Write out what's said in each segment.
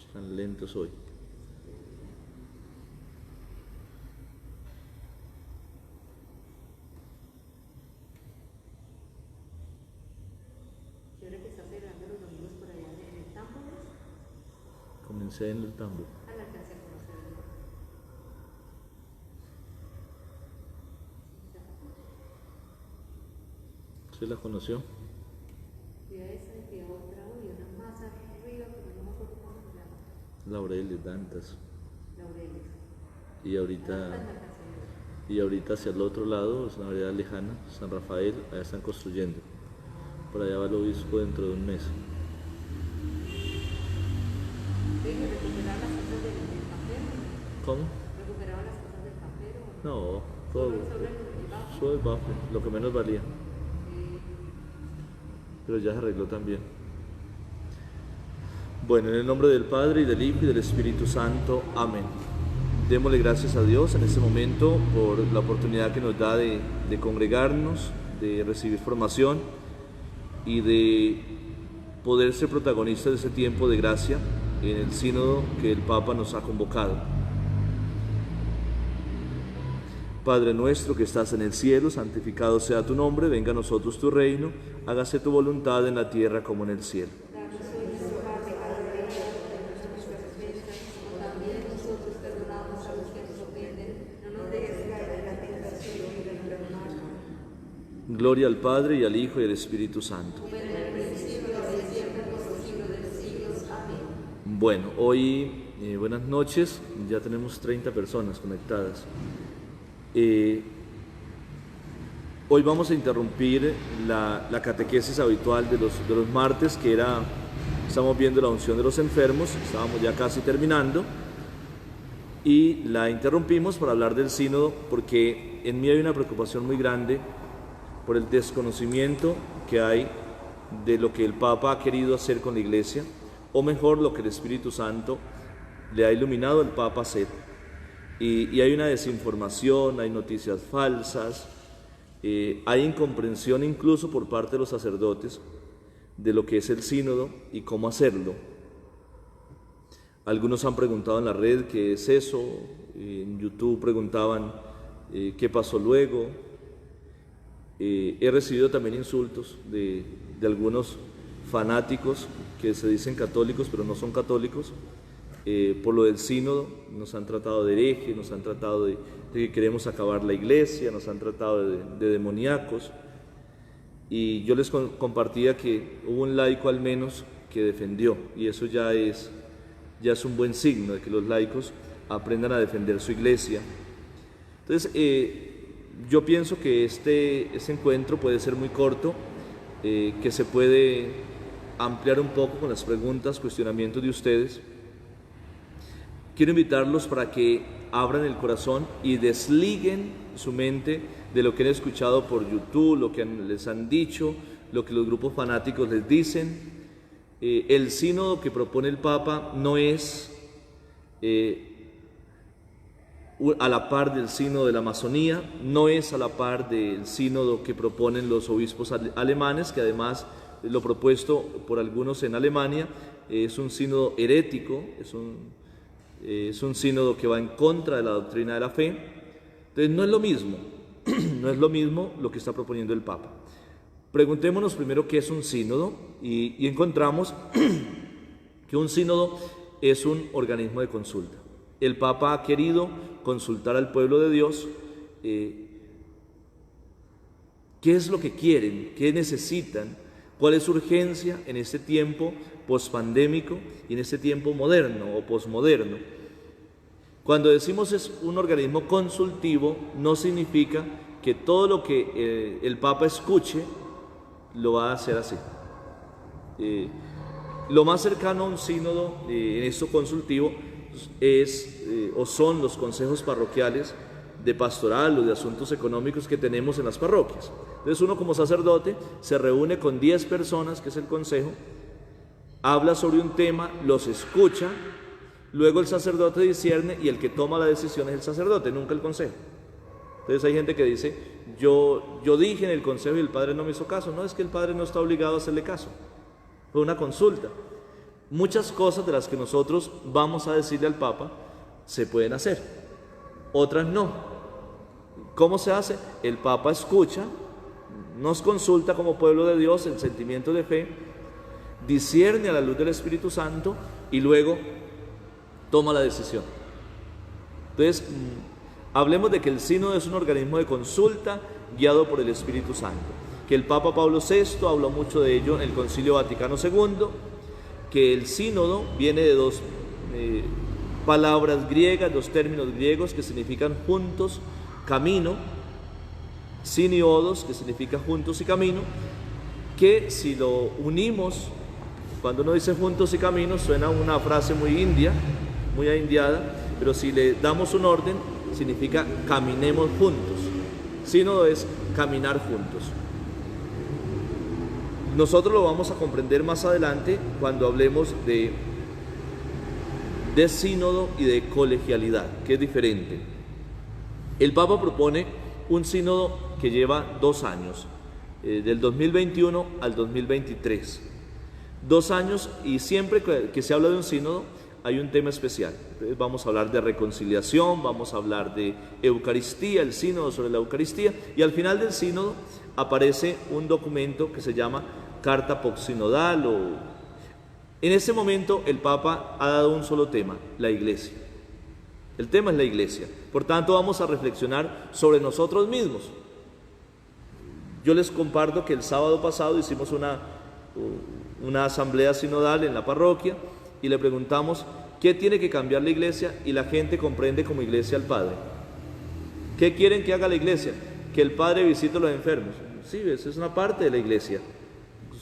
Están lentos hoy. ¿Qué hora que está celebrando los domingos por allá en el Tambo? Comencé en el Tambo. A la alcancé a conocer. ¿Sí la conoció? Y a esa y a otra, y una más arriba, pero no me acuerdo cómo se llama. Laureles, Dantas. Laureles. Y ahorita hacia el otro lado, es una vereda lejana, San Rafael, allá están construyendo. Por allá va el obispo dentro de un mes. ¿Recuperaron las cosas del papel? ¿Cómo? ¿Recuperaron las cosas del papel? No, todo. Solo el bafle, lo que menos valía. Pero ya se arregló también. Bueno, en el nombre del Padre, y del Hijo, y del Espíritu Santo. Amén. Démosle gracias a Dios en este momento por la oportunidad que nos da de congregarnos, de recibir formación y de poder ser protagonistas de ese tiempo de gracia en el sínodo que el Papa nos ha convocado. Padre nuestro que estás en el cielo, santificado sea tu nombre, venga a nosotros tu reino, hágase tu voluntad en la tierra como en el cielo. Gloria al Padre, y al Hijo, y al Espíritu Santo. Bueno, hoy, buenas noches, ya tenemos 30 personas conectadas. Hoy vamos a interrumpir la catequesis habitual de los martes, que era, estamos viendo la unción de los enfermos, estábamos ya casi terminando, y la interrumpimos para hablar del sínodo, porque en mí hay una preocupación muy grande por el desconocimiento que hay de lo que el Papa ha querido hacer con la Iglesia, o mejor, lo que el Espíritu Santo le ha iluminado al Papa a hacer. Y hay una desinformación, hay noticias falsas, hay incomprensión incluso por parte de los sacerdotes de lo que es el sínodo y cómo hacerlo. Algunos han preguntado en la red qué es eso, en YouTube preguntaban qué pasó luego. He recibido también insultos de algunos fanáticos que se dicen católicos pero no son católicos, por lo del sínodo. Nos han tratado de herejes, nos han tratado de que queremos acabar la iglesia, nos han tratado de demoníacos, y yo les compartía que hubo un laico al menos que defendió, y eso ya es un buen signo de que los laicos aprendan a defender su iglesia. Entonces, yo pienso que este encuentro puede ser muy corto, que se puede ampliar un poco con las preguntas, cuestionamientos de ustedes. Quiero invitarlos para que abran el corazón y desliguen su mente de lo que han escuchado por YouTube, lo que les han dicho, lo que los grupos fanáticos les dicen. El sínodo que propone el Papa no es a la par del sínodo de la Amazonía, no es a la par del sínodo que proponen los obispos alemanes, que además lo propuesto por algunos en Alemania es un sínodo herético, es un sínodo que va en contra de la doctrina de la fe. Entonces no es lo mismo, no es lo mismo lo que está proponiendo el Papa. Preguntémonos primero qué es un sínodo, y encontramos que un sínodo es un organismo de consulta. El Papa ha querido consultar al pueblo de Dios qué es lo que quieren, qué necesitan, cuál es su urgencia en este tiempo pospandémico y en este tiempo moderno o posmoderno. Cuando decimos es un organismo consultivo, no significa que todo lo que el Papa escuche lo va a hacer así. Lo más cercano a un sínodo en esto consultivo es o son los consejos parroquiales de pastoral o de asuntos económicos que tenemos en las parroquias. Entonces uno como sacerdote se reúne con 10 personas, que es el consejo, habla sobre un tema, los escucha, luego el sacerdote discierne y el que toma la decisión es el sacerdote, nunca el consejo. Entonces hay gente que dice, yo dije en el consejo y el padre no me hizo caso. No, es que el padre no está obligado a hacerle caso. Fue una consulta. Muchas cosas de las que nosotros vamos a decirle al Papa se pueden hacer, otras no. ¿Cómo se hace? El Papa escucha, nos consulta como pueblo de Dios el sentimiento de fe, discierne a la luz del Espíritu Santo y luego toma la decisión. Entonces, hablemos de que el sínodo es un organismo de consulta guiado por el Espíritu Santo, que el Papa Pablo VI habló mucho de ello en el Concilio Vaticano II, que el sínodo viene de dos palabras griegas, dos términos griegos que significan juntos, camino, siniodos, que significa juntos y camino, que si lo unimos, cuando uno dice juntos y camino, suena una frase muy india, muy aindiada, pero si le damos un orden, significa caminemos juntos. Sínodo es caminar juntos. Nosotros lo vamos a comprender más adelante cuando hablemos de sínodo y de colegialidad, que es diferente. El Papa propone un sínodo que lleva 2 años, del 2021 al 2023. 2 años, y siempre que se habla de un sínodo hay un tema especial. Entonces vamos a hablar de reconciliación, vamos a hablar de Eucaristía, el sínodo sobre la Eucaristía, y al final del sínodo aparece un documento que se llama Carta Post-Sinodal. En ese momento el Papa ha dado un solo tema, la Iglesia. El tema es la Iglesia. Por tanto, vamos a reflexionar sobre nosotros mismos. Yo les comparto que el sábado pasado hicimos una asamblea sinodal en la parroquia y le preguntamos qué tiene que cambiar la Iglesia, y la gente comprende como Iglesia al Padre. ¿Qué quieren que haga la Iglesia? Que el Padre visite a los enfermos. Sí, esa es una parte de la Iglesia.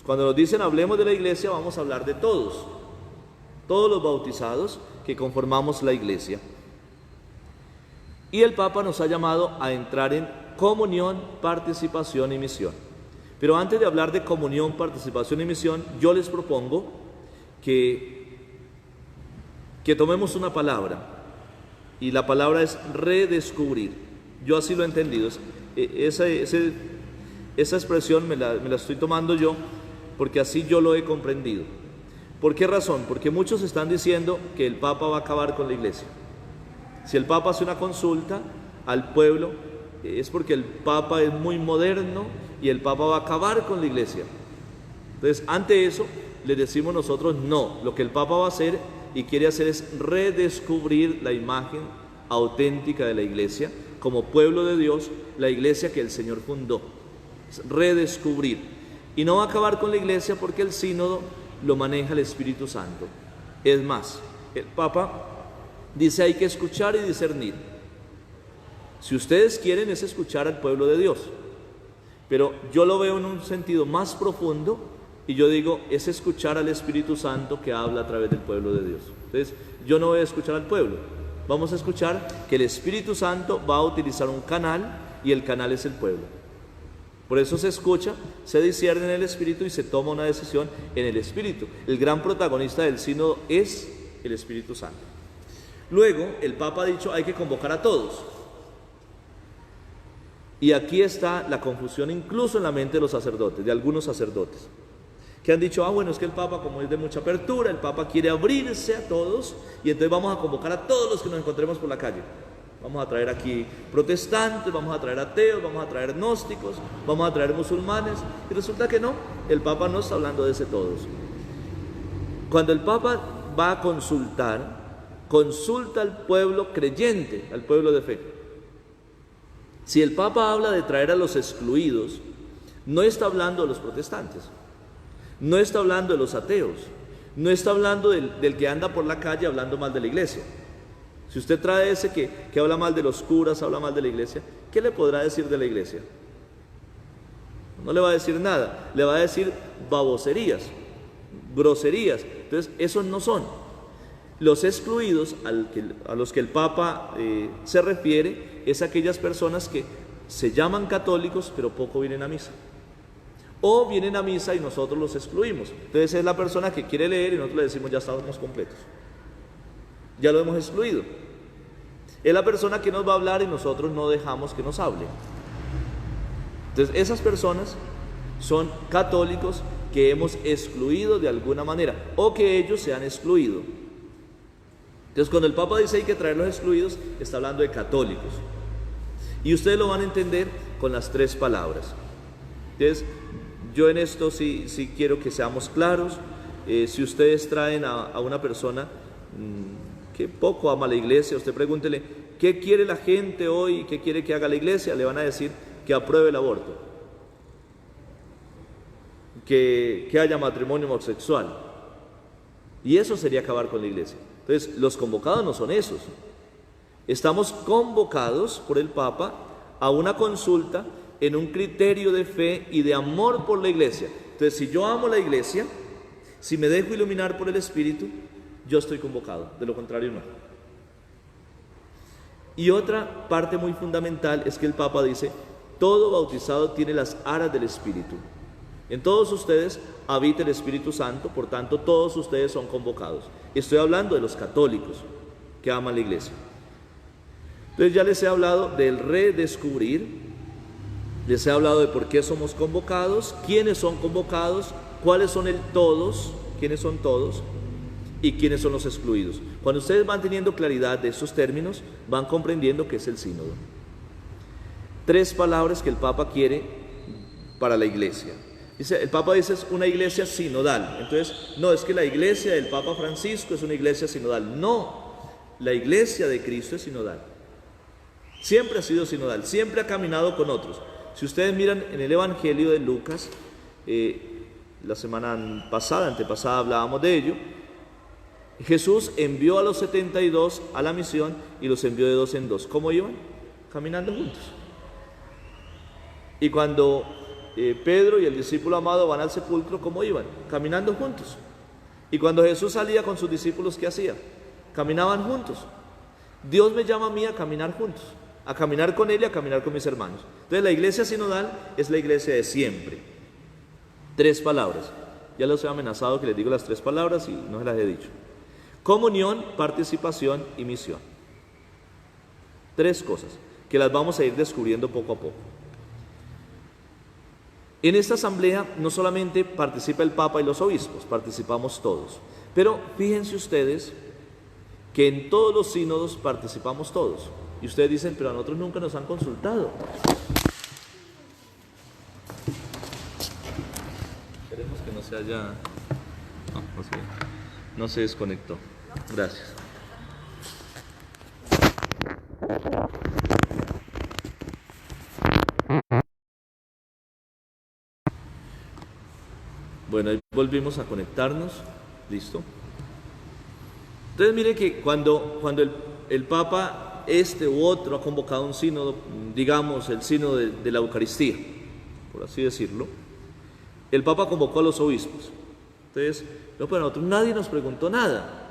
Cuando nos dicen hablemos de la Iglesia, vamos a hablar de todos los bautizados que conformamos la Iglesia. Y el Papa nos ha llamado a entrar en comunión, participación y misión. Pero antes de hablar de comunión, participación y misión, yo les propongo que tomemos una palabra, y la palabra es redescubrir. Yo así lo he entendido. Esa expresión me la estoy tomando yo, porque así yo lo he comprendido. ¿Por qué razón? Porque muchos están diciendo que el Papa va a acabar con la Iglesia. Si el Papa hace una consulta al pueblo, es porque el Papa es muy moderno y el Papa va a acabar con la Iglesia. Entonces, ante eso, le decimos nosotros no. Lo que el Papa va a hacer y quiere hacer es redescubrir la imagen auténtica de la Iglesia como pueblo de Dios, la Iglesia que el Señor fundó. Redescubrir. Y no va a acabar con la Iglesia porque el sínodo lo maneja el Espíritu Santo. Es más, el Papa dice hay que escuchar y discernir. Si ustedes quieren es escuchar al pueblo de Dios, pero yo lo veo en un sentido más profundo y yo digo es escuchar al Espíritu Santo que habla a través del pueblo de Dios. Entonces yo no voy a escuchar al pueblo, vamos a escuchar que el Espíritu Santo va a utilizar un canal y el canal es el pueblo. Por eso se escucha, se discierne en el Espíritu y se toma una decisión en el Espíritu. El gran protagonista del sínodo es el Espíritu Santo. Luego, el Papa ha dicho hay que convocar a todos. Y aquí está la confusión incluso en la mente de los sacerdotes, de algunos sacerdotes, que han dicho, bueno, es que el Papa, como es de mucha apertura, el Papa quiere abrirse a todos y entonces vamos a convocar a todos los que nos encontremos por la calle. Vamos a traer aquí protestantes, vamos a traer ateos, vamos a traer gnósticos, vamos a traer musulmanes. Y resulta que no, el Papa no está hablando de ese todos. Cuando el Papa va a consultar, consulta al pueblo creyente, al pueblo de fe. Si el Papa habla de traer a los excluidos, no está hablando de los protestantes, no está hablando de los ateos, no está hablando del que anda por la calle hablando mal de la Iglesia. Si usted trae ese que habla mal de los curas, habla mal de la Iglesia, ¿qué le podrá decir de la Iglesia? No le va a decir nada, le va a decir baboserías, groserías. Entonces, esos no son. Los excluidos a los que el Papa se refiere es aquellas personas que se llaman católicos pero poco vienen a misa. O vienen a misa y nosotros los excluimos. Entonces es la persona que quiere leer y nosotros le decimos ya estamos completos. Ya lo hemos excluido. Es la persona que nos va a hablar y nosotros no dejamos que nos hable. Entonces esas personas son católicos que hemos excluido de alguna manera o que ellos se han excluido. Entonces cuando el Papa dice hay que traer los excluidos, está hablando de católicos. Y ustedes lo van a entender con las 3 palabras. Entonces yo en esto sí quiero que seamos claros. Si ustedes traen a una persona que poco ama la iglesia, usted pregúntele, ¿qué quiere la gente hoy? ¿Qué quiere que haga la iglesia? Le van a decir que apruebe el aborto, que haya matrimonio homosexual. Y eso sería acabar con la iglesia. Entonces, los convocados no son esos. Estamos convocados por el Papa a una consulta en un criterio de fe y de amor por la iglesia. Entonces, si yo amo la iglesia, si me dejo iluminar por el Espíritu, yo estoy convocado, de lo contrario no. Y otra parte muy fundamental es que el Papa dice, todo bautizado tiene las aras del Espíritu. En todos ustedes habita el Espíritu Santo, por tanto todos ustedes son convocados. Estoy hablando de los católicos que aman la iglesia. Entonces ya les he hablado del redescubrir, les he hablado de por qué somos convocados, quiénes son convocados, cuáles son el todos, quiénes son todos y quiénes son los excluidos. Cuando ustedes van teniendo claridad de estos términos, van comprendiendo qué es el sínodo. 3 palabras que el Papa quiere para la iglesia. El Papa dice es una iglesia sinodal. Entonces, no es que la iglesia del Papa Francisco es una iglesia sinodal. No, la iglesia de Cristo es sinodal. Siempre ha sido sinodal, siempre ha caminado con otros. Si ustedes miran en el Evangelio de Lucas, la semana pasada, antepasada, hablábamos de ello. Jesús envió a los 72 a la misión y los envió de 2 en 2. ¿Cómo iban? Caminando juntos. Y cuando Pedro y el discípulo amado van al sepulcro, ¿cómo iban? Caminando juntos. Y cuando Jesús salía con sus discípulos, ¿qué hacía? Caminaban juntos. Dios me llama a mí a caminar juntos, a caminar con Él y a caminar con mis hermanos. Entonces la iglesia sinodal es la iglesia de siempre. 3 palabras. Ya los he amenazado que les digo las 3 palabras y no se las he dicho. Comunión, participación y misión. 3 cosas que las vamos a ir descubriendo poco a poco. En esta asamblea no solamente participa el Papa y los obispos, participamos todos. Pero fíjense ustedes que en todos los sínodos participamos todos. Y ustedes dicen, pero a nosotros nunca nos han consultado. Esperemos que no se haya... No se desconectó. Gracias. Bueno, ahí volvimos a conectarnos. Listo. Entonces mire que cuando el Papa este u otro ha convocado un sínodo, digamos el sínodo de la Eucaristía, por así decirlo, el Papa convocó a los obispos. Entonces, no, para nosotros nadie nos preguntó nada.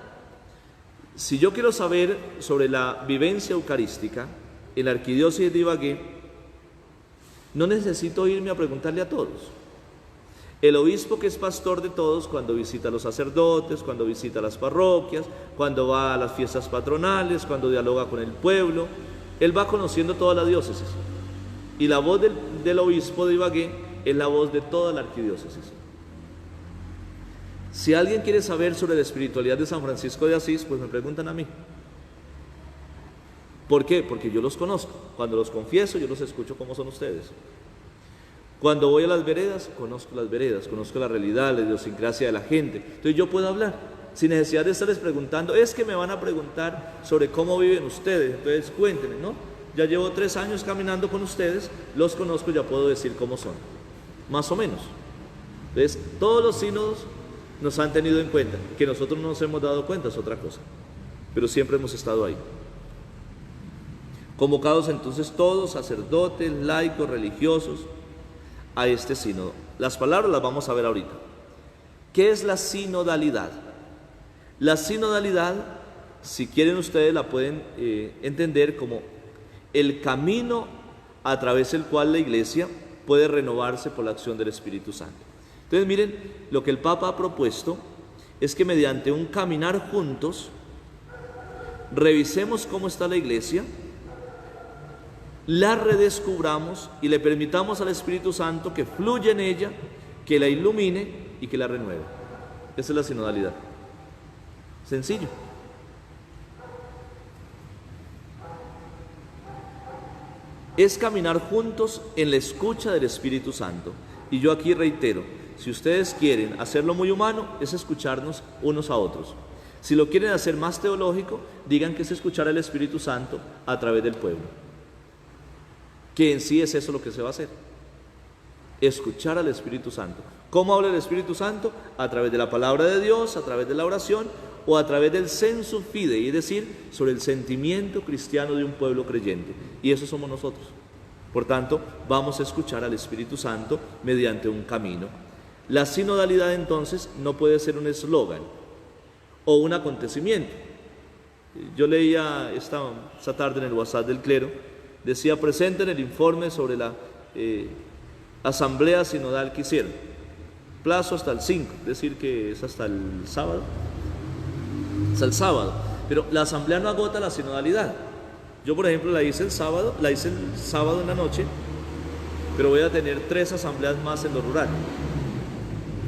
Si yo quiero saber sobre la vivencia eucarística en la arquidiócesis de Ibagué, no necesito irme a preguntarle a todos. El obispo, que es pastor de todos, cuando visita a los sacerdotes, cuando visita las parroquias, cuando va a las fiestas patronales, cuando dialoga con el pueblo, él va conociendo toda la diócesis. Y la voz del obispo de Ibagué es la voz de toda la arquidiócesis. Si alguien quiere saber sobre la espiritualidad de San Francisco de Asís, pues me preguntan a mí. ¿Por qué? Porque yo los conozco. Cuando los confieso, yo los escucho cómo son ustedes. Cuando voy a las veredas, conozco las veredas, conozco la realidad, la idiosincrasia de la gente. Entonces yo puedo hablar, sin necesidad de estarles preguntando. Es que me van a preguntar sobre cómo viven ustedes, entonces cuéntenme, ¿no? Ya llevo 3 años caminando con ustedes, los conozco, ya puedo decir cómo son, más o menos. Entonces, todos los sínodos nos han tenido en cuenta. Que nosotros no nos hemos dado cuenta es otra cosa, pero siempre hemos estado ahí. Convocados entonces todos, sacerdotes, laicos, religiosos, a este sínodo. Las palabras las vamos a ver ahorita. ¿Qué es la sinodalidad? La sinodalidad, si quieren ustedes, la pueden entender como el camino a través del cual la iglesia puede renovarse por la acción del Espíritu Santo. Entonces miren, lo que el Papa ha propuesto es que mediante un caminar juntos, revisemos cómo está la iglesia, la redescubramos y le permitamos al Espíritu Santo que fluya en ella, que la ilumine y que la renueve. Esa es la sinodalidad. Sencillo. Es caminar juntos en la escucha del Espíritu Santo. Y yo aquí reitero, si ustedes quieren hacerlo muy humano, es escucharnos unos a otros. Si lo quieren hacer más teológico, digan que es escuchar al Espíritu Santo a través del pueblo. Que en sí es eso lo que se va a hacer. Escuchar al Espíritu Santo. ¿Cómo habla el Espíritu Santo? A través de la palabra de Dios, a través de la oración o a través del sensu fidei, es decir, sobre el sentimiento cristiano de un pueblo creyente. Y eso somos nosotros. Por tanto, vamos a escuchar al Espíritu Santo mediante un camino. La sinodalidad entonces no puede ser un eslogan o un acontecimiento. Yo leía esta tarde en el WhatsApp del clero, decía: presenten el informe sobre la asamblea sinodal que hicieron. Plazo hasta el 5, es decir que es hasta el sábado. Hasta el sábado. Pero la asamblea no agota la sinodalidad. Yo, por ejemplo, la hice el sábado en la noche, pero voy a tener 3 asambleas más en lo rural.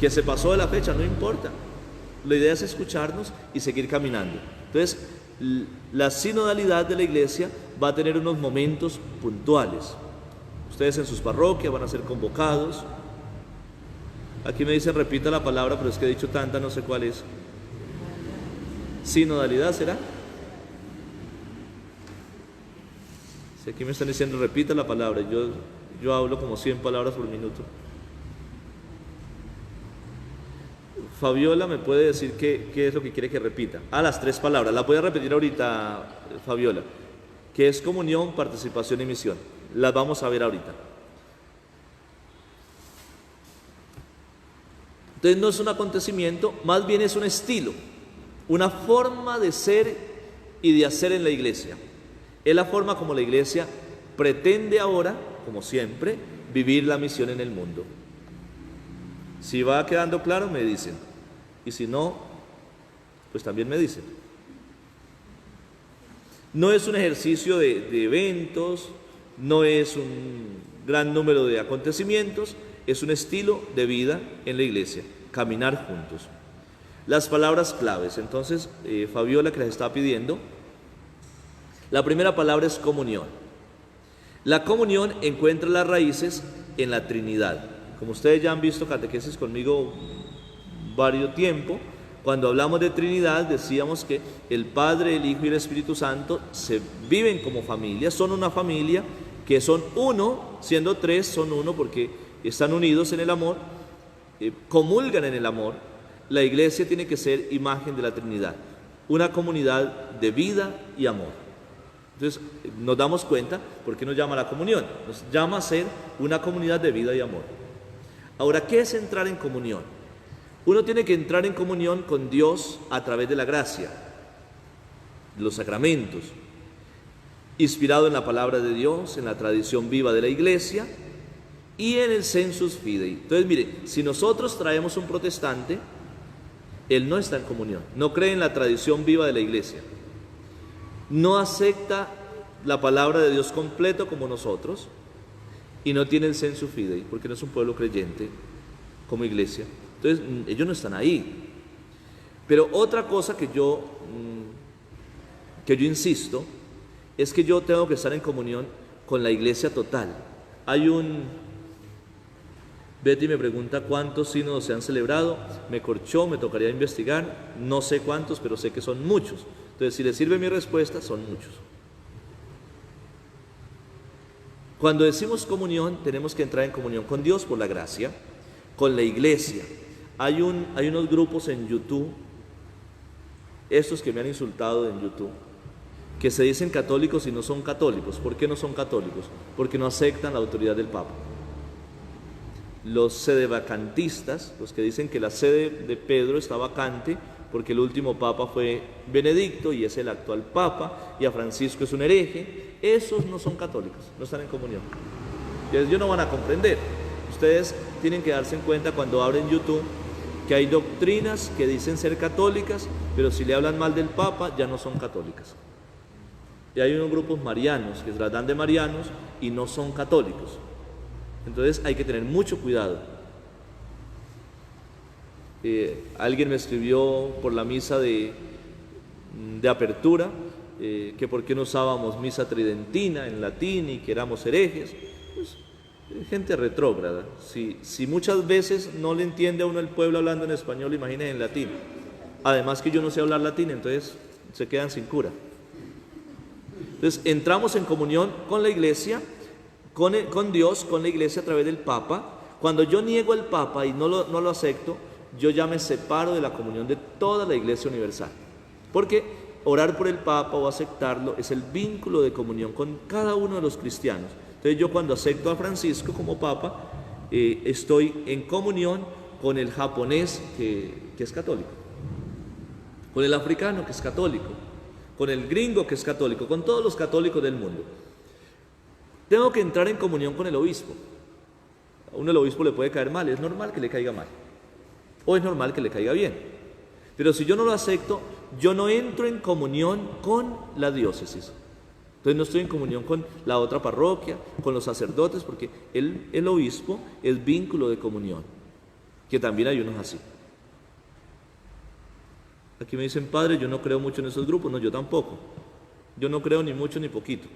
Que se pasó de la fecha, no importa. La idea es escucharnos y seguir caminando. Entonces, la sinodalidad de la iglesia va a tener unos momentos puntuales. Ustedes en sus parroquias van a ser convocados. Aquí me dicen repita la palabra, pero es que he dicho tanta, no sé cuál es. ¿Sinodalidad será? Si aquí me están diciendo repita la palabra, yo hablo como 100 palabras por minuto. Fabiola me puede decir qué es lo que quiere que repita. Las 3 palabras, la voy a repetir ahorita, Fabiola, que es comunión, participación y misión. Las vamos a ver ahorita. Entonces no es un acontecimiento, más bien es un estilo, una forma de ser y de hacer en la iglesia. Es la forma como la iglesia pretende ahora, como siempre, vivir la misión en el mundo. Si va quedando claro, me dicen. Y si no, pues también me dicen. No es un ejercicio de eventos, no es un gran número de acontecimientos, es un estilo de vida en la iglesia, caminar juntos. Las palabras claves, entonces, Fabiola, que las está pidiendo, la primera palabra es comunión. La comunión encuentra las raíces en la Trinidad. Como ustedes ya han visto catequesis conmigo varios tiempo, cuando hablamos de Trinidad decíamos que el Padre, el Hijo y el Espíritu Santo se viven como familia, son una familia que son uno, siendo 3 son uno porque están unidos en el amor, comulgan en el amor. La iglesia tiene que ser imagen de la Trinidad, una comunidad de vida y amor. Entonces nos damos cuenta por qué nos llama la comunión, nos llama a ser una comunidad de vida y amor. Ahora, ¿qué es entrar en comunión? Uno tiene que entrar en comunión con Dios a través de la gracia, los sacramentos, inspirado en la palabra de Dios, en la tradición viva de la iglesia y en el sensus fidei. Entonces, mire, si nosotros traemos un protestante, él no está en comunión, no cree en la tradición viva de la iglesia, no acepta la palabra de Dios completo como nosotros y no tiene el sensus fidei, porque no es un pueblo creyente como iglesia. Entonces, ellos no están ahí. Pero otra cosa que yo insisto es que yo tengo que estar en comunión con la iglesia total. Betty me pregunta cuántos sínodos se han celebrado, me corchó, me tocaría investigar, no sé cuántos, pero sé que son muchos. Entonces, si les sirve mi respuesta, son muchos. Cuando decimos comunión, tenemos que entrar en comunión con Dios por la gracia, con la iglesia. Hay unos grupos en YouTube, estos que me han insultado en YouTube, que se dicen católicos y no son católicos. ¿Por qué no son católicos? Porque no aceptan la autoridad del Papa. Los sedevacantistas, los que dicen que la sede de Pedro está vacante porque el último Papa fue Benedicto y es el actual Papa, y a Francisco es un hereje, esos no son católicos, no están en comunión. Y ellos no van a comprender. Ustedes tienen que darse en cuenta cuando abren YouTube que hay doctrinas que dicen ser católicas, pero si le hablan mal del Papa ya no son católicas. Y hay unos grupos marianos que se las dan de marianos y no son católicos. Entonces hay que tener mucho cuidado. Alguien me escribió por la misa de apertura que por qué no usábamos misa tridentina en latín y que éramos herejes. Pues, gente retrógrada. Si muchas veces no le entiende a uno el pueblo hablando en español, imagínense en latín. Además que yo no sé hablar latín, entonces se quedan sin cura. Entonces entramos en comunión con la iglesia, con Dios, con la iglesia a través del Papa. Cuando yo niego al Papa y no lo acepto, yo ya me separo de la comunión de toda la iglesia universal. Porque orar por el Papa o aceptarlo es el vínculo de comunión con cada uno de los cristianos. Entonces yo cuando acepto a Francisco como Papa, estoy en comunión con el japonés que es católico, con el africano que es católico, con el gringo que es católico, con todos los católicos del mundo. Tengo que entrar en comunión con el obispo. A uno el obispo le puede caer mal, es normal que le caiga mal, o es normal que le caiga bien. Pero si yo no lo acepto, yo no entro en comunión con la diócesis. Entonces no estoy en comunión con la otra parroquia, con los sacerdotes, porque el obispo es vínculo de comunión, que también hay unos así. Aquí me dicen, padre, yo no creo mucho en esos grupos. No, yo tampoco. Yo no creo ni mucho ni poquito.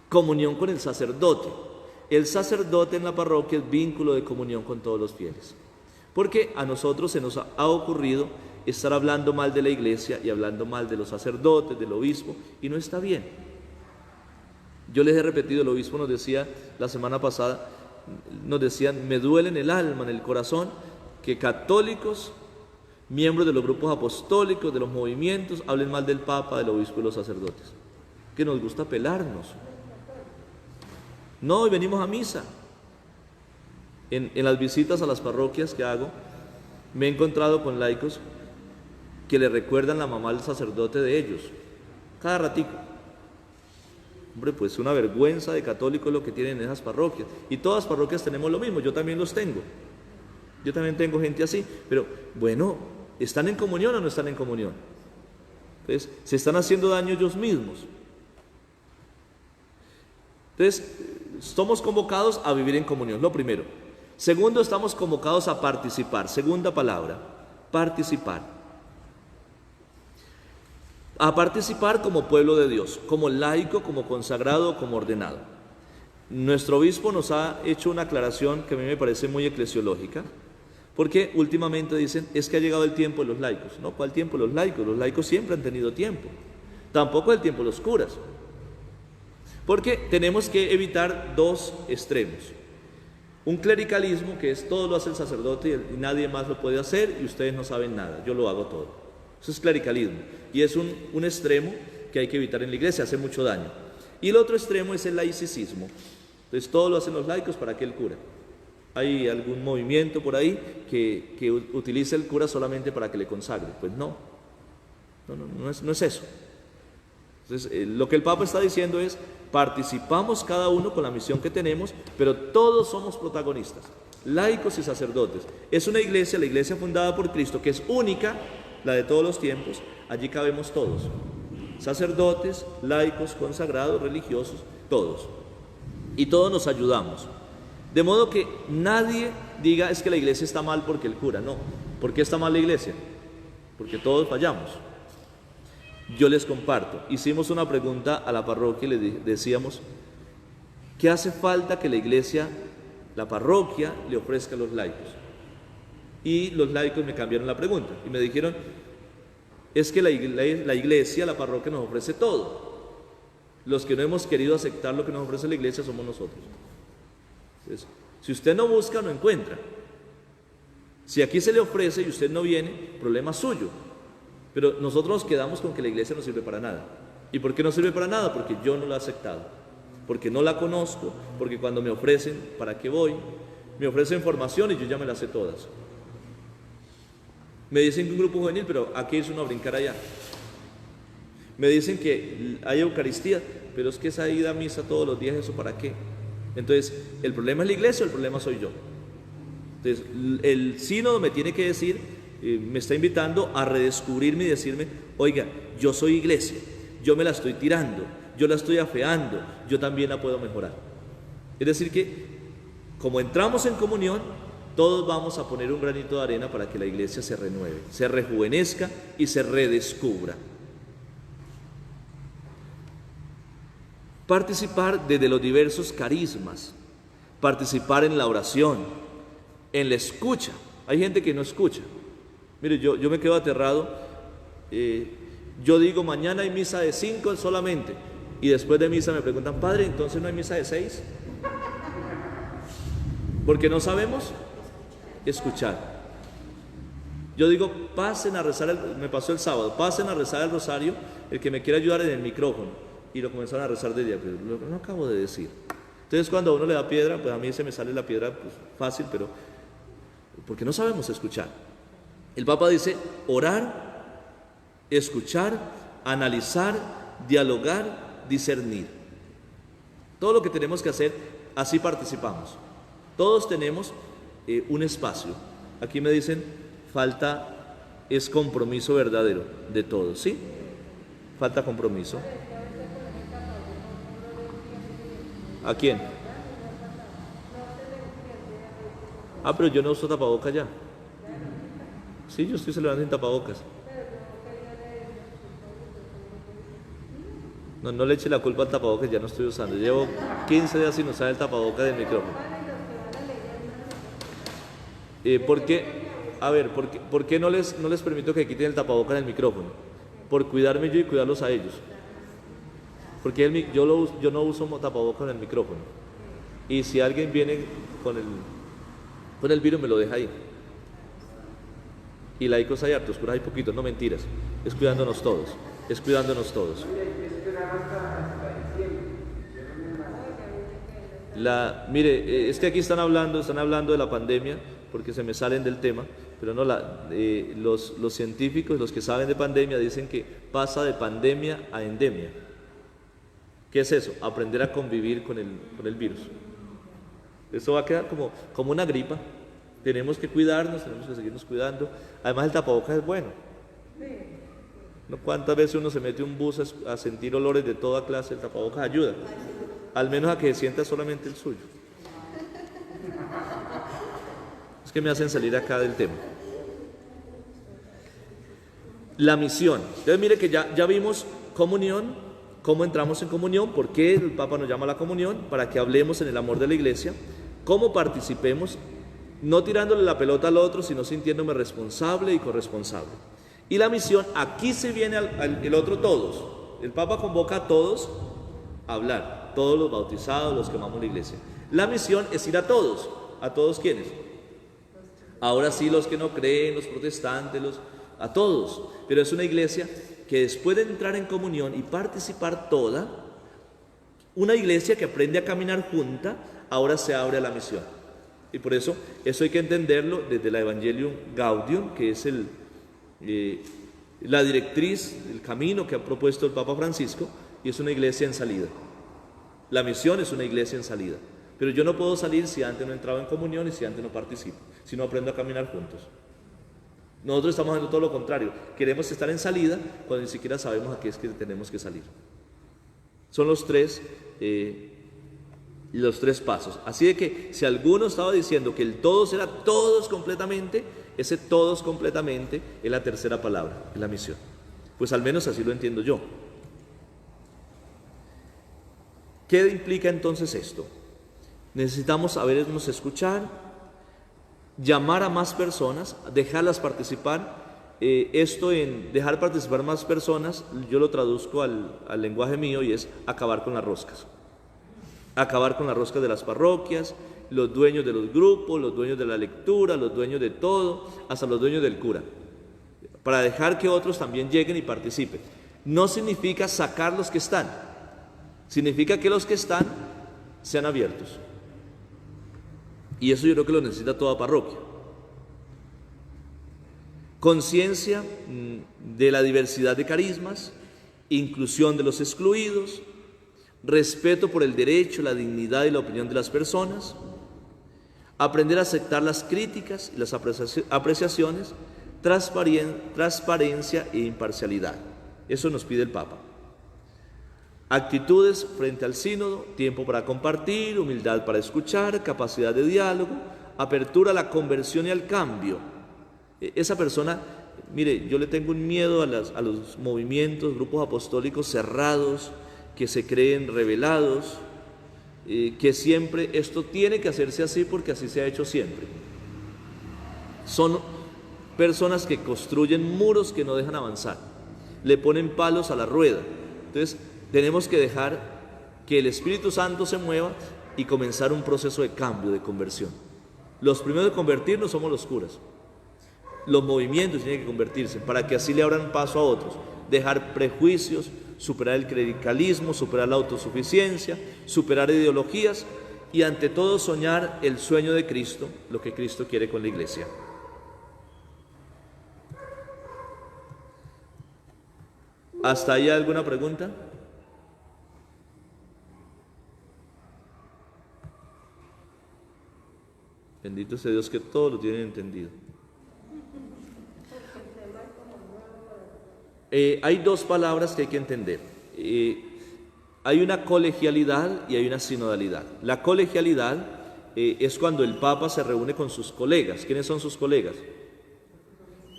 Comunión con el sacerdote. El sacerdote en la parroquia es vínculo de comunión con todos los fieles. Porque a nosotros se nos ha ocurrido estar hablando mal de la iglesia y hablando mal de los sacerdotes, del obispo, y no está bien. Yo les he repetido, el obispo nos decía la semana pasada, nos decían, me duele en el alma, en el corazón, que católicos, miembros de los grupos apostólicos, de los movimientos, hablen mal del Papa, del obispo y los sacerdotes. Que nos gusta pelarnos. No, hoy venimos a misa. En las visitas a las parroquias que hago, me he encontrado con laicos que le recuerdan la mamá al sacerdote de ellos, cada ratico. Hombre, pues una vergüenza de católicos lo que tienen en esas parroquias. Y todas las parroquias tenemos lo mismo, yo también los tengo. Yo también tengo gente así, pero bueno, ¿están en comunión o no están en comunión? Entonces, se están haciendo daño ellos mismos. Entonces, somos convocados a vivir en comunión, lo primero. Segundo, estamos convocados a participar. Segunda palabra, participar. A participar como pueblo de Dios, como laico, como consagrado, como ordenado. Nuestro obispo nos ha hecho una aclaración que a mí me parece muy eclesiológica, porque últimamente dicen, es que ha llegado el tiempo de los laicos. No, ¿cuál tiempo de los laicos? Los laicos siempre han tenido tiempo. Tampoco el tiempo de los curas. Porque tenemos que evitar dos extremos. Un clericalismo que es todo lo hace el sacerdote y nadie más lo puede hacer y ustedes no saben nada, yo lo hago todo. Eso es clericalismo y es un extremo que hay que evitar en la iglesia, hace mucho daño. Y el otro extremo es el laicismo. Entonces todo lo hacen los laicos, ¿para qué el cura? ¿Hay algún movimiento por ahí que utilice el cura solamente para que le consagre? Pues no es eso. Entonces lo que el Papa está diciendo es, participamos cada uno con la misión que tenemos, pero todos somos protagonistas, laicos y sacerdotes. Es una iglesia, la iglesia fundada por Cristo, que es única, la de todos los tiempos. Allí cabemos todos, sacerdotes, laicos, consagrados, religiosos, todos. Y todos nos ayudamos. De modo que nadie diga, es que la iglesia está mal porque el cura. No. ¿Por qué está mal la iglesia? Porque todos fallamos. Yo les comparto, hicimos una pregunta a la parroquia y le decíamos, ¿qué hace falta que la iglesia, la parroquia, le ofrezca a los laicos? Y los laicos me cambiaron la pregunta y me dijeron, es que la iglesia, la parroquia nos ofrece todo. Los que no hemos querido aceptar lo que nos ofrece la iglesia somos nosotros. Entonces, si usted no busca, no encuentra. Si aquí se le ofrece y usted no viene, problema suyo. Pero nosotros nos quedamos con que la iglesia no sirve para nada. ¿Y por qué no sirve para nada? Porque yo no la he aceptado, porque no la conozco, porque cuando me ofrecen, ¿para qué voy? Me ofrecen formación y yo ya me las sé todas. Me dicen que un grupo juvenil, pero ¿a qué irse uno a brincar allá? Me dicen que hay Eucaristía, pero es que esa ida a misa todos los días, ¿eso para qué? Entonces, ¿el problema es la iglesia o el problema soy yo? Entonces, el sínodo me tiene que decir, me está invitando a redescubrirme y decirme, oiga, yo soy iglesia, yo me la estoy tirando, yo la estoy afeando, yo también la puedo mejorar. Es decir que, como entramos en comunión, todos vamos a poner un granito de arena para que la iglesia se renueve, se rejuvenezca y se redescubra. Participar desde los diversos carismas, participar en la oración, en la escucha. Hay gente que no escucha. Mire, yo me quedo aterrado. Yo digo, mañana hay misa de 5 solamente, y después de misa me preguntan, padre, ¿entonces no hay misa de 6? Porque no sabemos escuchar. Yo digo, pasen a rezar, me pasó el sábado, pasen a rezar el rosario, el que me quiera ayudar en el micrófono. Y lo comenzaron a rezar de día, pero lo acabo de decir. Entonces, cuando a uno le da piedra, pues a mí se me sale la piedra pues, fácil, pero porque no sabemos escuchar. El Papa dice, orar, escuchar, analizar, dialogar, discernir. Todo lo que tenemos que hacer, así participamos. Todos tenemos un espacio. Aquí me dicen, es compromiso verdadero de todos, ¿sí? Falta compromiso. ¿A quién? Pero yo no uso tapabocas ya. Sí, yo estoy celebrando sin tapabocas. No le eche la culpa al tapabocas, ya no estoy usando. Llevo 15 días sin usar el tapabocas del micrófono. ¿Por qué no les permito que quiten el tapabocas del micrófono? Por cuidarme yo y cuidarlos a ellos. Porque yo no uso tapabocas en el micrófono. Y si alguien viene con el virus, me lo deja ahí. Y laicos hay hartos, pero hay poquitos, no mentiras. Es cuidándonos todos. Es cuidándonos todos. Mire, aquí están hablando de la pandemia, porque se me salen del tema, pero no, los científicos, los que saben de pandemia, dicen que pasa de pandemia a endemia. ¿Qué es eso? Aprender a convivir con el virus. Eso va a quedar como una gripa. Tenemos que cuidarnos, tenemos que seguirnos cuidando. Además, el tapabocas es bueno. ¿No? ¿Cuántas veces uno se mete a un bus a sentir olores de toda clase? El tapabocas ayuda. Al menos a que sienta solamente el suyo. Es que me hacen salir acá del tema. La misión. Entonces, mire que ya vimos comunión. ¿Cómo entramos en comunión? ¿Por qué el Papa nos llama a la comunión? Para que hablemos en el amor de la iglesia. ¿Cómo participemos? No tirándole la pelota al otro, sino sintiéndome responsable y corresponsable. Y la misión, aquí se viene el otro todos. El Papa convoca a todos a hablar. Todos los bautizados, los que amamos la iglesia. La misión es ir a todos. ¿A todos quiénes? Ahora sí, los que no creen, los protestantes, a todos. Pero es una iglesia que después de entrar en comunión y participar toda, una iglesia que aprende a caminar junta, ahora se abre a la misión. Y por eso hay que entenderlo desde la Evangelium Gaudium, que es la directriz, el camino que ha propuesto el Papa Francisco, y es una iglesia en salida. La misión es una iglesia en salida. Pero yo no puedo salir si antes no he entrado en comunión y si antes no participo, si no aprendo a caminar juntos. Nosotros estamos haciendo todo lo contrario. Queremos estar en salida cuando ni siquiera sabemos a qué es que tenemos que salir. Son los tres pasos. Así de que si alguno estaba diciendo que el todos era todos completamente, ese todos completamente es la tercera palabra, es la misión. Pues al menos así lo entiendo yo. ¿Qué implica entonces esto? Necesitamos sabernos escuchar, llamar a más personas, dejarlas participar. Esto en dejar participar más personas, yo lo traduzco al lenguaje mío y es acabar con las roscas. Acabar con las roscas de las parroquias, los dueños de los grupos, los dueños de la lectura, los dueños de todo, hasta los dueños del cura. Para dejar que otros también lleguen y participen. No significa sacar los que están, significa que los que están sean abiertos. Y eso yo creo que lo necesita toda parroquia. Conciencia de la diversidad de carismas, inclusión de los excluidos, respeto por el derecho, la dignidad y la opinión de las personas, aprender a aceptar las críticas y las apreciaciones, transparencia e imparcialidad. Eso nos pide el Papa. Actitudes frente al sínodo, tiempo para compartir, humildad para escuchar, capacidad de diálogo, apertura a la conversión y al cambio. Esa persona, mire, yo le tengo un miedo a los movimientos, grupos apostólicos cerrados, que se creen revelados, que siempre esto tiene que hacerse así porque así se ha hecho siempre. Son personas que construyen muros que no dejan avanzar, le ponen palos a la rueda. Entonces tenemos que dejar que el Espíritu Santo se mueva y comenzar un proceso de cambio, de conversión. Los primeros de convertirnos somos los curas. Los movimientos tienen que convertirse para que así le abran paso a otros, dejar prejuicios, superar el clericalismo, superar la autosuficiencia, superar ideologías y ante todo soñar el sueño de Cristo, lo que Cristo quiere con la iglesia. ¿Hasta ahí alguna pregunta? Bendito sea Dios que todo lo tienen entendido. Hay dos palabras que hay que entender. Hay una colegialidad y hay una sinodalidad. La colegialidad es cuando el Papa se reúne con sus colegas. ¿Quiénes son sus colegas?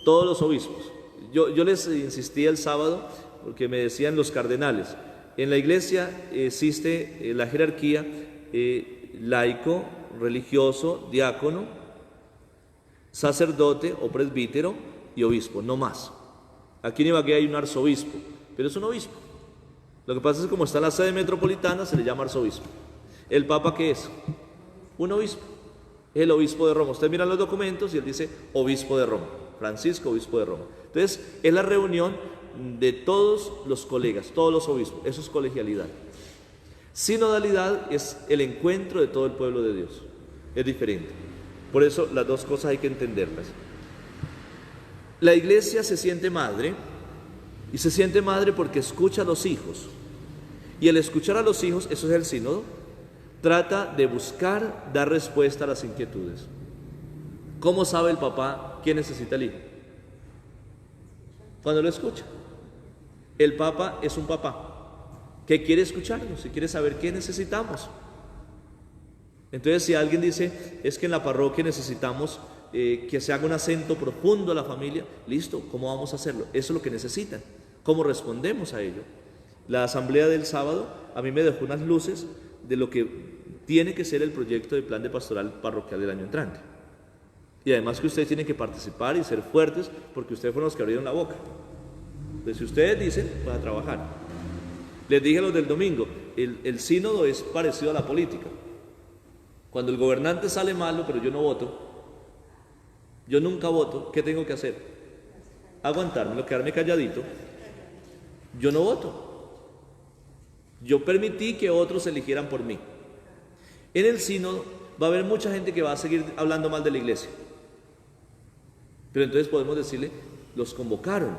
Todos los obispos. Yo les insistí el sábado porque me decían los cardenales. En la iglesia existe la jerarquía laico, religioso, diácono, sacerdote o presbítero y obispo, no más. Aquí en Ibagué hay un arzobispo, pero es un obispo. Lo que pasa es que como está en la sede metropolitana, se le llama arzobispo. ¿El Papa qué es? Un obispo. Es el obispo de Roma. Ustedes miran los documentos y él dice obispo de Roma. Francisco, obispo de Roma. Entonces, es la reunión de todos los colegas, todos los obispos. Eso es colegialidad. Sinodalidad es el encuentro de todo el pueblo de Dios. Es diferente. Por eso las dos cosas hay que entenderlas. La iglesia se siente madre, y se siente madre porque escucha a los hijos. Y el escuchar a los hijos, eso es el sínodo, trata de buscar dar respuesta a las inquietudes. ¿Cómo sabe el papá qué necesita el hijo? Cuando lo escucha. El papa es un papá que quiere escucharnos y quiere saber qué necesitamos. Entonces, si alguien dice, es que en la parroquia necesitamos que se haga un acento profundo a la familia, listo, ¿cómo vamos a hacerlo? Eso es lo que necesitan. ¿Cómo respondemos a ello? La asamblea del sábado a mí me dejó unas luces de lo que tiene que ser el proyecto de plan de pastoral parroquial del año entrante. Y además que ustedes tienen que participar y ser fuertes porque ustedes fueron los que abrieron la boca. Entonces, si ustedes dicen, pues a trabajar. Les dije a los del domingo, el sínodo es parecido a la política. Cuando el gobernante sale malo, pero yo no voto, yo nunca voto, ¿qué tengo que hacer? Aguantármelo, quedarme calladito. Yo no voto. Yo permití que otros eligieran por mí. En el sínodo va a haber mucha gente que va a seguir hablando mal de la iglesia. Pero entonces podemos decirle, los convocaron,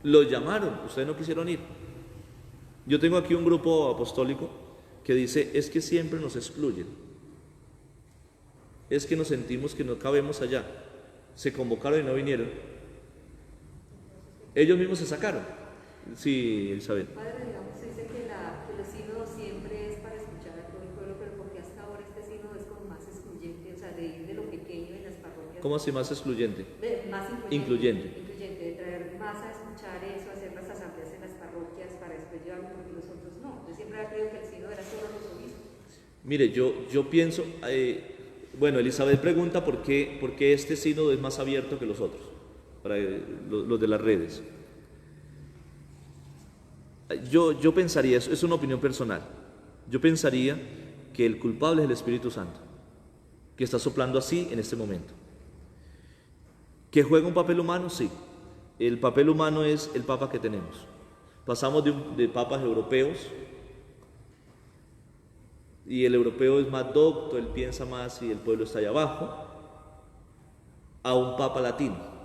los llamaron, ustedes no quisieron ir. Yo tengo aquí un grupo apostólico que dice, es que siempre nos excluyen. Es que nos sentimos que no cabemos allá. Se convocaron y no vinieron. Ellos mismos se sacaron. Sí, Isabel. Padre, digamos, dice que el sínodo siempre es para escuchar a todo el pueblo, pero porque hasta ahora este sínodo es como más excluyente, o sea, de ir de lo pequeño en las parroquias. ¿Cómo así más excluyente? Más incluyente, de traer más a escuchar eso, hacer las asambleas en las parroquias para después llevarlo, porque los otros no. Yo siempre había creído que el sínodo era solo los obispos. Mire, yo pienso, bueno, Elizabeth pregunta por qué este sínodo es más abierto que los otros, para los de las redes. Yo pensaría, eso es una opinión personal, yo pensaría que el culpable es el Espíritu Santo, que está soplando así en este momento. ¿Que juega un papel humano? Sí. El papel humano es el papa que tenemos. Pasamos de papas europeos, y el europeo es más docto, él piensa más y el pueblo está allá abajo, a un papa latino.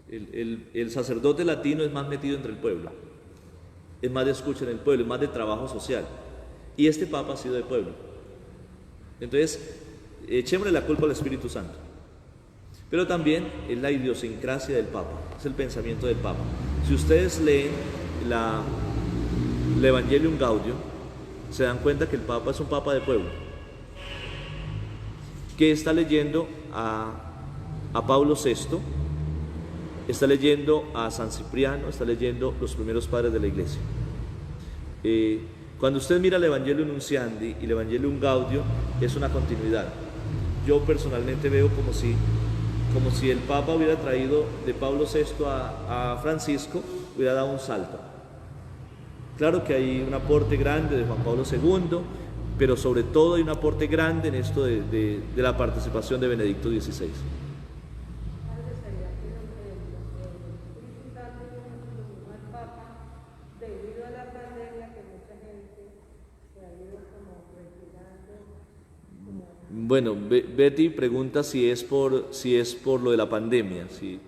El sacerdote latino es más metido entre el pueblo, es más de escucha en el pueblo, es más de trabajo social. Y este Papa ha sido de pueblo. Entonces, echémosle la culpa al Espíritu Santo. Pero también es la idiosincrasia del Papa, es el pensamiento del Papa. Si ustedes leen el Evangelium Gaudium, se dan cuenta que el Papa es un Papa de pueblo, que está leyendo a Pablo VI, está leyendo a San Cipriano, está leyendo los primeros padres de la Iglesia. Cuando usted mira el Evangelium Nunciandi y el Evangelium Gaudium, es una continuidad. Yo personalmente veo como si el Papa hubiera traído de Pablo VI a Francisco, hubiera dado un salto. Claro que hay un aporte grande de Juan Pablo II, pero sobre todo hay un aporte grande en esto de la participación de Benedicto XVI. Bueno, Betty pregunta si es por lo de la pandemia. Sí.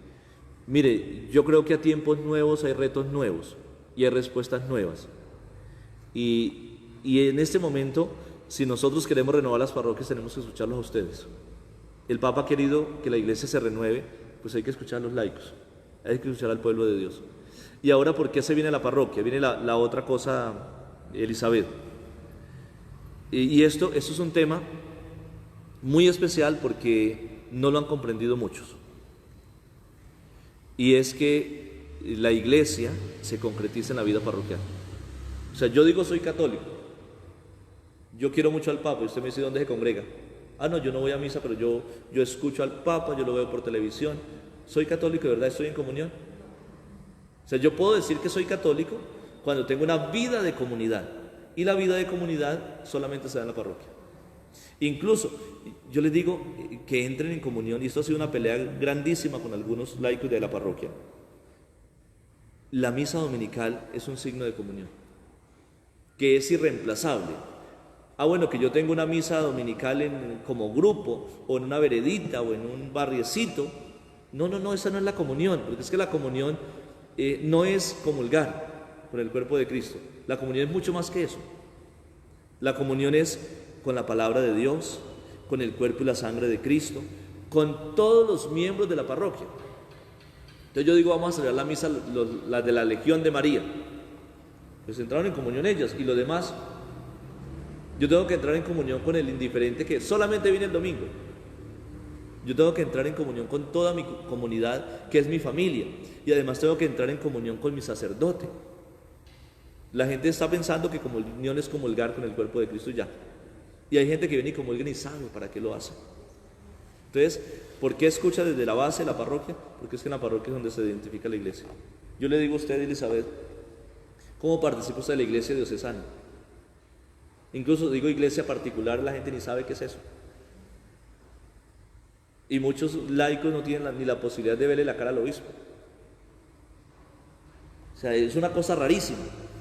Mire, yo creo que a tiempos nuevos hay retos nuevos y hay respuestas nuevas. Y en este momento, si nosotros queremos renovar las parroquias, tenemos que escucharlos a ustedes. El Papa ha querido que la Iglesia se renueve, pues hay que escuchar a los laicos, hay que escuchar al pueblo de Dios. Y ahora, ¿por qué se viene la parroquia? Viene la otra cosa, Elizabeth. Y esto es un tema muy especial porque no lo han comprendido muchos. Y es que la Iglesia se concretiza en la vida parroquial. O sea, yo digo soy católico, yo quiero mucho al Papa, y usted me dice ¿dónde se congrega? Ah, no, yo no voy a misa, pero yo escucho al Papa, yo lo veo por televisión. ¿Soy católico de verdad? ¿Estoy en comunión? O sea, yo puedo decir que soy católico cuando tengo una vida de comunidad, y la vida de comunidad solamente se da en la parroquia. Incluso, yo les digo que entren en comunión, y esto ha sido una pelea grandísima con algunos laicos de la parroquia. La misa dominical es un signo de comunión, que es irreemplazable. Ah, bueno, que yo tengo una misa dominical como grupo, o en una veredita, o en un barriecito. No, esa no es la comunión, porque es que la comunión no es comulgar con el cuerpo de Cristo. La comunión es mucho más que eso. La comunión es con la palabra de Dios, con el cuerpo y la sangre de Cristo, con todos los miembros de la parroquia. Entonces yo digo, vamos a celebrar la misa, las de la Legión de María. Pues entraron en comunión ellas, y los demás, yo tengo que entrar en comunión con el indiferente que solamente viene el domingo. Yo tengo que entrar en comunión con toda mi comunidad, que es mi familia, y además tengo que entrar en comunión con mi sacerdote. La gente está pensando que comunión es comulgar con el cuerpo de Cristo y ya. Y hay gente que viene y comulga y ni sabe para qué lo hace. Entonces, ¿por qué escucha desde la base de la parroquia? Porque es que en la parroquia es donde se identifica la iglesia. Yo le digo a usted, Elizabeth, ¿cómo participa usted de la iglesia diocesana? Incluso digo iglesia particular, la gente ni sabe qué es eso. Y muchos laicos no tienen ni la posibilidad de verle la cara al obispo. O sea, es una cosa rarísima.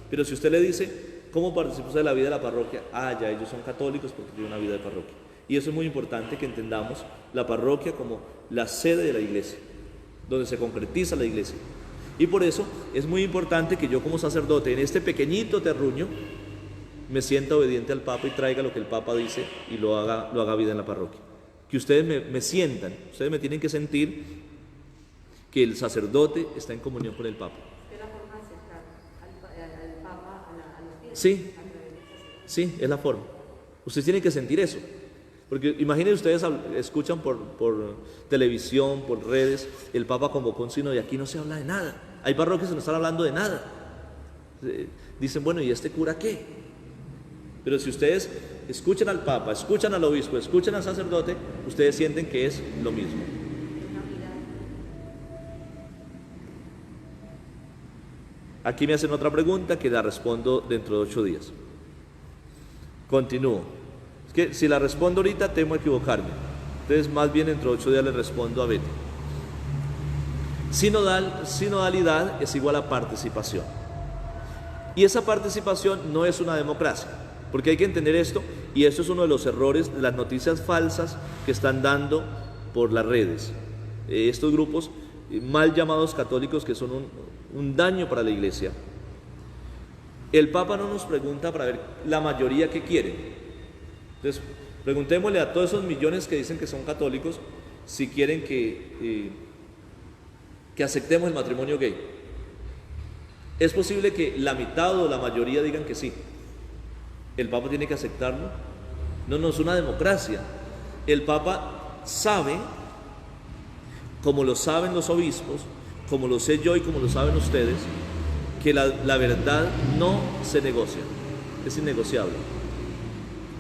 Pero si usted le dice, ¿cómo participa usted de la vida de la parroquia? Ah, ya ellos son católicos porque tienen una vida de parroquia. Y eso es muy importante, que entendamos la parroquia como la sede de la iglesia, donde se concretiza la iglesia. Y por eso es muy importante que yo como sacerdote, en este pequeñito terruño, me sienta obediente al Papa y traiga lo que el Papa dice y lo haga vida en la parroquia. Que ustedes me sientan, ustedes me tienen que sentir que el sacerdote está en comunión con el Papa. Sí, es la forma. Ustedes tienen que sentir eso. Porque imaginen ustedes, escuchan por televisión, por redes, el Papa convocó un sínodo y aquí no se habla de nada. Hay parroquias que no están hablando de nada. Dicen, bueno, ¿y este cura qué? Pero si ustedes escuchan al Papa, escuchan al obispo, escuchan al sacerdote, ustedes sienten que es lo mismo. Aquí me hacen otra pregunta que la respondo dentro de 8 días. Continúo. Es que si la respondo ahorita temo equivocarme. Entonces más bien dentro de 8 días le respondo a Betty. Sinodalidad es igual a participación. Y esa participación no es una democracia, porque hay que entender esto, y esto es uno de los errores, de las noticias falsas que están dando por las redes. Estos grupos mal llamados católicos que son un daño para la Iglesia. El Papa no nos pregunta para ver la mayoría que quiere. Entonces, preguntémosle a todos esos millones que dicen que son católicos si quieren que aceptemos el matrimonio gay. Es posible que la mitad o la mayoría digan que sí. ¿El Papa tiene que aceptarlo? No, no es una democracia. El Papa sabe, como lo saben los obispos, como lo sé yo y como lo saben ustedes, que la verdad no se negocia, es innegociable.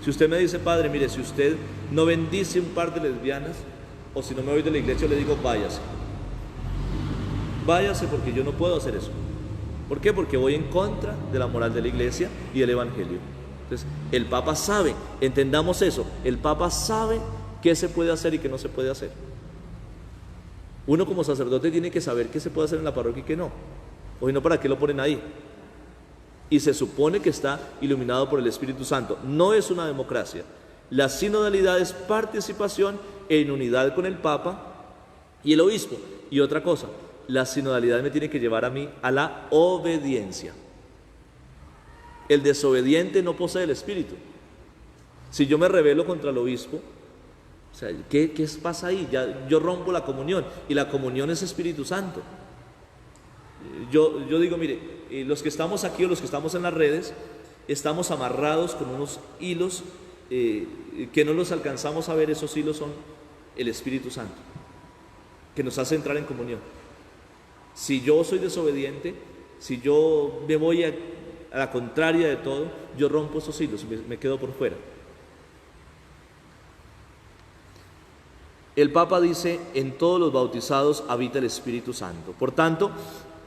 Si usted me dice, padre, mire, si usted no bendice un par de lesbianas, o si no me voy de la iglesia, yo le digo, váyase. Váyase, porque yo no puedo hacer eso. ¿Por qué? Porque voy en contra de la moral de la iglesia y del evangelio. Entonces, el Papa sabe, entendamos eso, el Papa sabe qué se puede hacer y qué no se puede hacer. Uno como sacerdote tiene que saber qué se puede hacer en la parroquia y qué no. O si no, ¿para qué lo ponen ahí? Y se supone que está iluminado por el Espíritu Santo. No es una democracia. La sinodalidad es participación en unidad con el Papa y el obispo. Y otra cosa, la sinodalidad me tiene que llevar a mí a la obediencia. El desobediente no posee el Espíritu. Si yo me rebelo contra el obispo, o sea, ¿qué pasa ahí? Ya, yo rompo la comunión, y la comunión es Espíritu Santo. Yo digo, mire, los que estamos aquí o los que estamos en las redes, estamos amarrados con unos hilos que no los alcanzamos a ver. Esos hilos son el Espíritu Santo, que nos hace entrar en comunión. Si yo soy desobediente, si yo me voy a la contraria de todo, yo rompo esos hilos, me quedo por fuera. El Papa dice, en todos los bautizados habita el Espíritu Santo. Por tanto,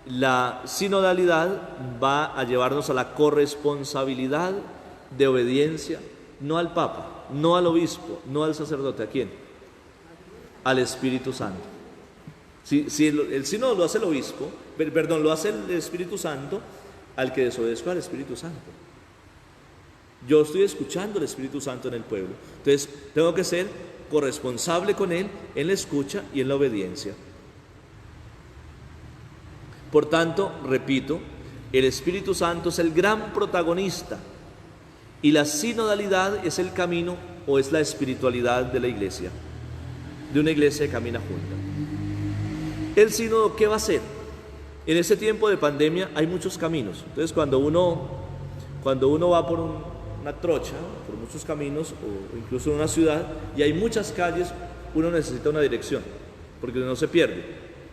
la sinodalidad va a llevarnos a la corresponsabilidad de obediencia, no al Papa, no al obispo, no al sacerdote. ¿A quién? Al Espíritu Santo. Si el sínodo lo hace el obispo, lo hace el Espíritu Santo, al que desobedezca al Espíritu Santo. Yo estoy escuchando al Espíritu Santo en el pueblo. Entonces, tengo que ser corresponsable con él en la escucha y en la obediencia. Por tanto, repito, el Espíritu Santo es el gran protagonista y la sinodalidad es el camino o es la espiritualidad de la iglesia, de una iglesia que camina junta. ¿El sínodo qué va a hacer? En este tiempo de pandemia hay muchos caminos. Entonces, cuando uno va por una trocha, por muchos caminos o incluso en una ciudad y hay muchas calles, uno necesita una dirección, porque no se pierde,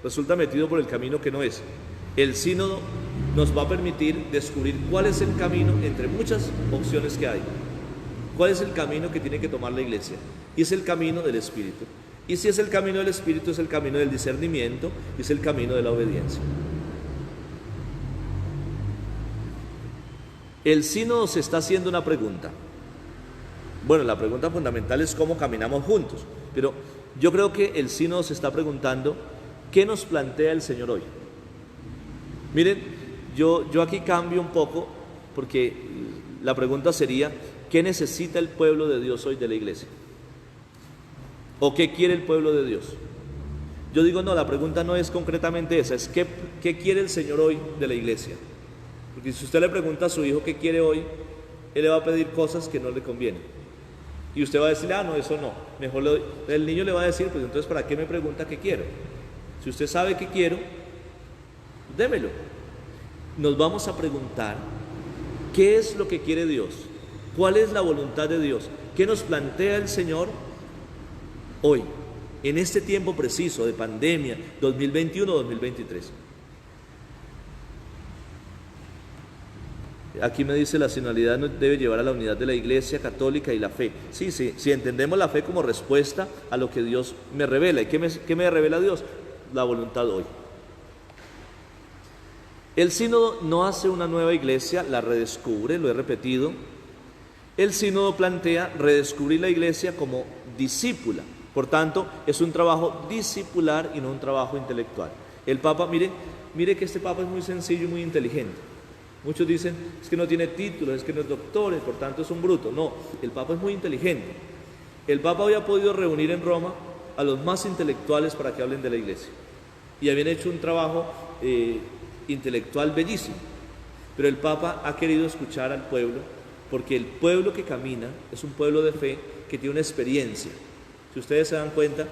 resulta metido por el camino que no es. El sínodo nos va a permitir descubrir cuál es el camino entre muchas opciones que hay. ¿Cuál es el camino que tiene que tomar la iglesia? Y es el camino del Espíritu. Y si es el camino del Espíritu, es el camino del discernimiento y es el camino de la obediencia. El sínodo se está haciendo una pregunta. Bueno, la pregunta fundamental es cómo caminamos juntos, pero yo creo que el sínodo se está preguntando ¿qué nos plantea el Señor hoy? Miren, yo aquí cambio un poco, porque la pregunta sería ¿qué necesita el pueblo de Dios hoy de la iglesia? ¿O qué quiere el pueblo de Dios? Yo digo, no, la pregunta no es concretamente esa, es ¿qué quiere el Señor hoy de la iglesia? Porque si usted le pregunta a su hijo qué quiere hoy, él le va a pedir cosas que no le convienen. Y usted va a decir, no, eso no. Mejor el niño le va a decir, pues entonces, ¿para qué me pregunta qué quiero? Si usted sabe qué quiero, démelo. Nos vamos a preguntar, ¿qué es lo que quiere Dios? ¿Cuál es la voluntad de Dios? ¿Qué nos plantea el Señor hoy, en este tiempo preciso de pandemia, 2021-2023? Aquí me dice, la sinodalidad nos debe llevar a la unidad de la Iglesia católica y la fe. Sí, si entendemos la fe como respuesta a lo que Dios me revela. ¿Y qué me revela Dios? La voluntad hoy. El sínodo no hace una nueva iglesia, la redescubre, lo he repetido. El sínodo plantea redescubrir la iglesia como discípula. Por tanto, es un trabajo discipular y no un trabajo intelectual. El Papa, mire que este Papa es muy sencillo y muy inteligente. Muchos dicen, es que no tiene títulos, es que no es doctor, por tanto es un bruto. No, el Papa es muy inteligente. El Papa había podido reunir en Roma a los más intelectuales para que hablen de la iglesia. y habían hecho un trabajo intelectual bellísimo. Pero el Papa ha querido escuchar al pueblo, porque el pueblo que camina es un pueblo de fe que tiene una experiencia. Si ustedes se dan cuenta,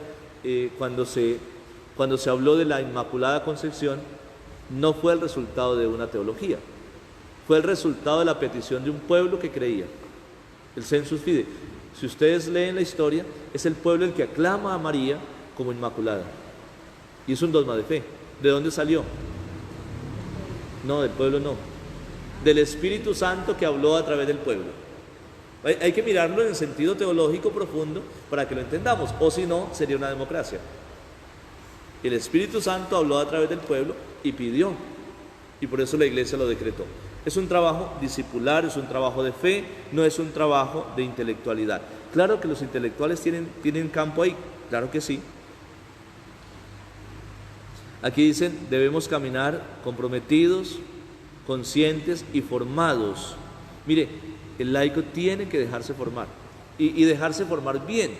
cuando se habló de la Inmaculada Concepción, no fue el resultado de una teología, fue el resultado de la petición de un pueblo que creía, el sensus fidei. Si ustedes leen la historia, es el pueblo el que aclama a María como Inmaculada, y es un dogma de fe. ¿De dónde salió? No, del pueblo no, del Espíritu Santo que habló a través del pueblo. Hay que mirarlo en el sentido teológico profundo para que lo entendamos, o si no, sería una democracia. El Espíritu Santo habló a través del pueblo y pidió, y por eso la iglesia lo decretó. Es un trabajo discipular, es un trabajo de fe, no es un trabajo de intelectualidad. Claro que los intelectuales tienen campo ahí, claro que sí. Aquí dicen, debemos caminar comprometidos, conscientes y formados. Mire, el laico tiene que dejarse formar, y dejarse formar bien.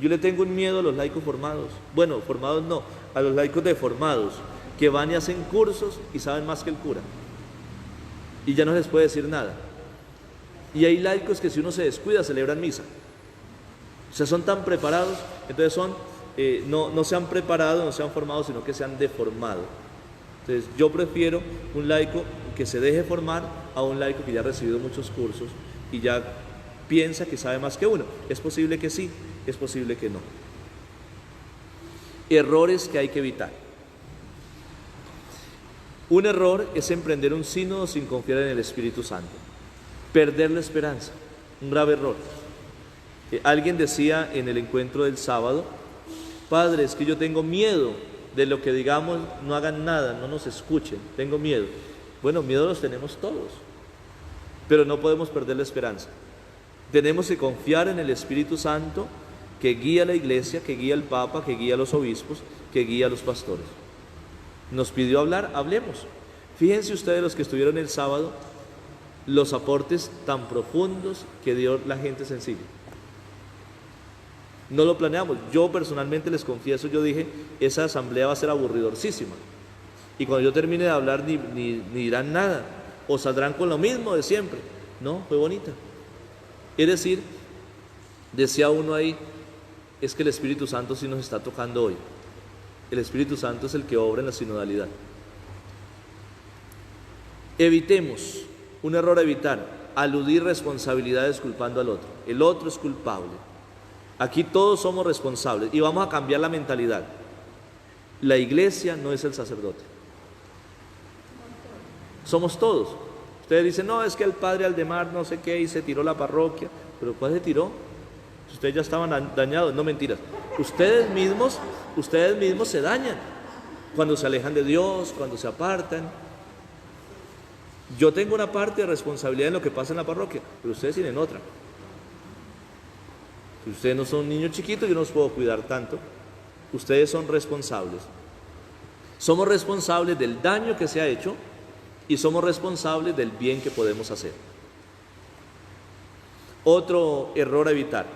Yo le tengo un miedo a los laicos formados. Bueno, formados no, a los laicos deformados, que van y hacen cursos y saben más que el cura, y ya no les puede decir nada. Y hay laicos que si uno se descuida celebran misa. O sea, son tan preparados, entonces no se han preparado, no se han formado, sino que se han deformado. Entonces yo prefiero un laico que se deje formar a un laico que ya ha recibido muchos cursos y ya piensa que sabe más que uno. Es posible que sí, es posible que no. Errores que hay que evitar. Un error es emprender un sínodo sin confiar en el Espíritu Santo. Perder la esperanza, un grave error. Alguien decía en el encuentro del sábado, padre, es que yo tengo miedo de lo que digamos, no hagan nada, no nos escuchen, tengo miedo. Bueno, miedo los tenemos todos, pero no podemos perder la esperanza. Tenemos que confiar en el Espíritu Santo que guía a la iglesia, que guía al Papa, que guía a los obispos, que guía a los pastores. Nos pidió hablar, hablemos. Fíjense ustedes los que estuvieron el sábado, los aportes tan profundos que dio la gente sencilla. No lo planeamos. Yo personalmente les confieso, yo dije, esa asamblea va a ser aburridorcísima. Y cuando yo termine de hablar ni dirán nada, o saldrán con lo mismo de siempre. No, fue bonita. Es decir, decía uno ahí, es que el Espíritu Santo sí nos está tocando hoy. El Espíritu Santo es el que obra en la sinodalidad. Evitemos, un error a evitar, aludir responsabilidades culpando al otro. El otro es culpable. Aquí todos somos responsables y vamos a cambiar la mentalidad. La iglesia no es el sacerdote. Somos todos. Ustedes dicen, no, es que el padre Aldemar no sé qué y se tiró la parroquia. ¿Pero cuál se tiró? Ustedes ya estaban dañados. No, mentiras. Ustedes mismos se dañan cuando se alejan de Dios, cuando se apartan. Yo tengo una parte de responsabilidad en lo que pasa en la parroquia, pero ustedes tienen otra. Si ustedes no son niños chiquitos, yo no los puedo cuidar tanto. Ustedes son responsables. Somos responsables del daño que se ha hecho y somos responsables del bien que podemos hacer. Otro error a evitar: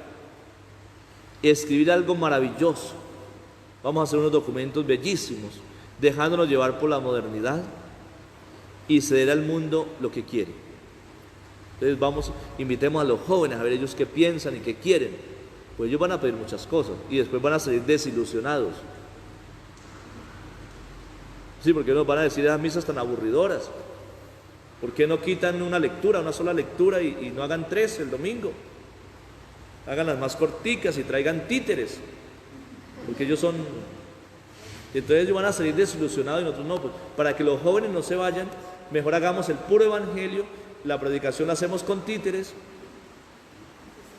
escribir algo maravilloso. Vamos a hacer unos documentos bellísimos, dejándonos llevar por la modernidad y ceder al mundo lo que quiere. Entonces invitemos a los jóvenes a ver ellos qué piensan y qué quieren. Pues ellos van a pedir muchas cosas y después van a salir desilusionados. Sí, porque nos van a decir esas misas tan aburridoras. ¿Por qué no quitan una sola lectura y no hagan 3 el domingo? Hagan las más corticas y traigan títeres, porque ellos son... Entonces ellos van a salir desilusionados y nosotros no. Pues, para que los jóvenes no se vayan, mejor hagamos el puro evangelio, la predicación la hacemos con títeres,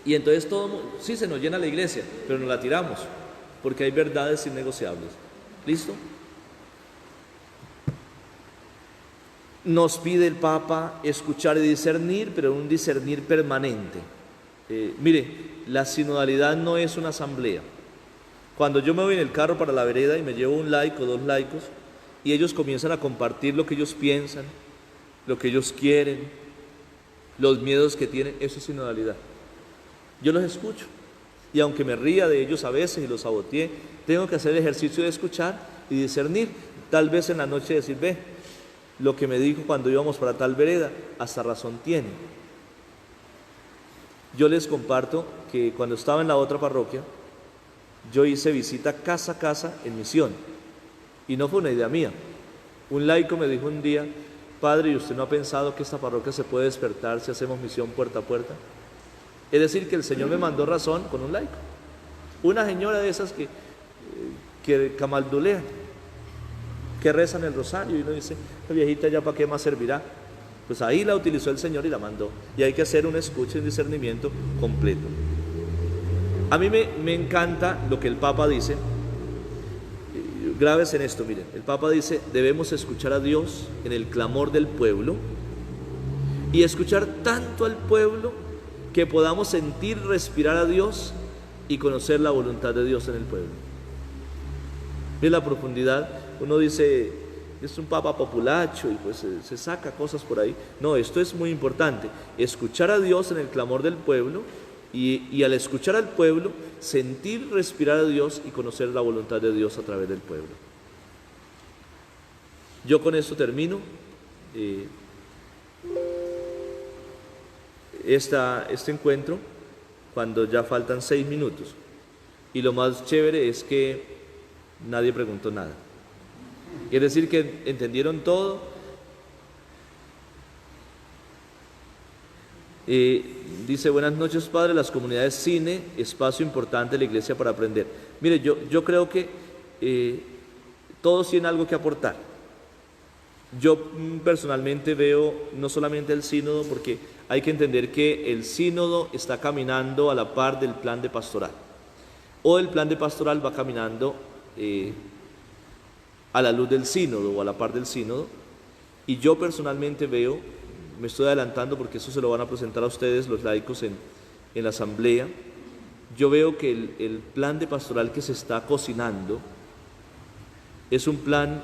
y entonces sí se nos llena la iglesia, pero nos la tiramos, porque hay verdades innegociables. ¿Listo? Nos pide el Papa escuchar y discernir, pero un discernir permanente. Mire, la sinodalidad no es una asamblea. Cuando yo me voy en el carro para la vereda y me llevo un laico, 2 laicos, y ellos comienzan a compartir lo que ellos piensan, lo que ellos quieren, los miedos que tienen, eso es sinodalidad. Yo los escucho, y aunque me ría de ellos a veces y los sabotee, tengo que hacer el ejercicio de escuchar y discernir. Tal vez en la noche decir, ve, lo que me dijo cuando íbamos para tal vereda, hasta razón tiene. Yo les comparto que cuando estaba en la otra parroquia, yo hice visita casa a casa en misión, y no fue una idea mía. Un laico me dijo un día, padre, ¿y usted no ha pensado que esta parroquia se puede despertar si hacemos misión puerta a puerta? Es decir, que el Señor me mandó razón con un laico. Una señora de esas que camaldulean, que rezan el rosario, y uno dice, la viejita ya para qué más servirá. Pues ahí la utilizó el Señor y la mandó. Y hay que hacer un escucha y un discernimiento completo. A mí me encanta lo que el Papa dice. Graves en esto, miren. El Papa dice, debemos escuchar a Dios en el clamor del pueblo y escuchar tanto al pueblo que podamos sentir, respirar a Dios y conocer la voluntad de Dios en el pueblo. Miren la profundidad. Uno dice, es un papa populacho y pues se saca cosas por ahí. No, esto es muy importante. Escuchar a Dios en el clamor del pueblo y al escuchar al pueblo, sentir, respirar a Dios y conocer la voluntad de Dios a través del pueblo. Yo con esto termino este encuentro cuando ya faltan 6 minutos. Y lo más chévere es que nadie preguntó nada. Es decir, que entendieron todo. Dice, buenas noches, padre, las comunidades cine, espacio importante de la iglesia para aprender. Mire, yo creo que todos tienen algo que aportar. Yo personalmente veo no solamente el sínodo, porque hay que entender que el sínodo está caminando a la par del plan de pastoral, o el plan de pastoral va caminando a la luz del sínodo o a la par del sínodo. Y yo personalmente veo, me estoy adelantando porque eso se lo van a presentar a ustedes los laicos en la asamblea, yo veo que el plan de pastoral que se está cocinando es un plan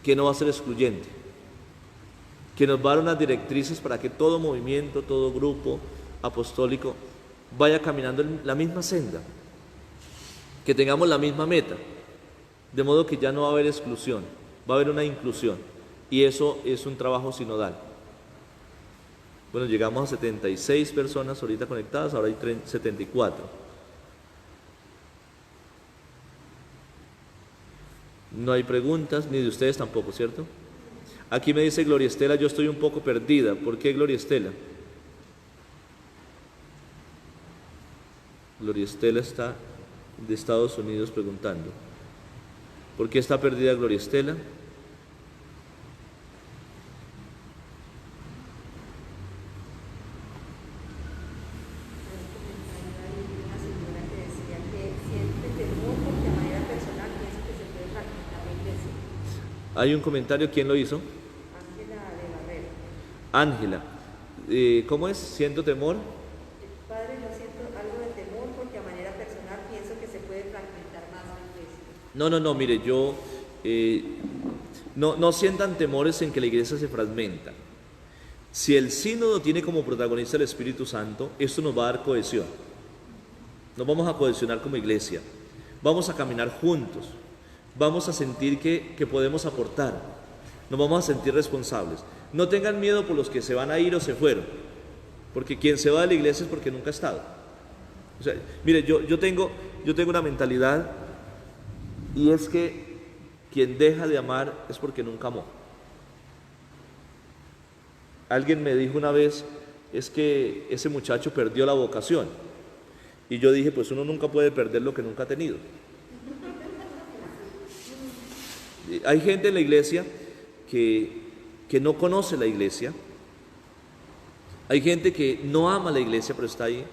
que no va a ser excluyente, que nos va a dar unas directrices para que todo movimiento, todo grupo apostólico vaya caminando en la misma senda, que tengamos la misma meta, de modo que ya no va a haber exclusión, va a haber una inclusión, y eso es un trabajo sinodal. Bueno, llegamos a 76 personas ahorita conectadas, ahora hay 74. No hay preguntas, ni de ustedes tampoco, ¿cierto? Aquí me dice Gloria Estela, yo estoy un poco perdida. ¿Por qué Gloria Estela? Gloria Estela está de Estados Unidos preguntando. ¿Por qué está perdida Gloria Estela? Hay un comentario, ¿quién lo hizo? Ángela de Barrera. Ángela, ¿cómo es? ¿Siento temor? Padre, no siento algo de temor porque a manera personal pienso que se puede fragmentar más la iglesia. No, mire, no sientan temores en que la iglesia se fragmenta. Si el sínodo tiene como protagonista el Espíritu Santo, esto nos va a dar cohesión. Nos vamos a cohesionar como iglesia, vamos a caminar juntos, vamos a sentir que podemos aportar, nos vamos a sentir responsables. No tengan miedo por los que se van a ir o se fueron, porque quien se va de la iglesia es porque nunca ha estado. O sea, mire, yo tengo una mentalidad, y es que quien deja de amar es porque nunca amó. Alguien me dijo una vez, es que ese muchacho perdió la vocación. Y yo dije, pues uno nunca puede perder lo que nunca ha tenido. Hay gente en la iglesia que no conoce la iglesia. Hay gente que no ama la iglesia, pero está ahí.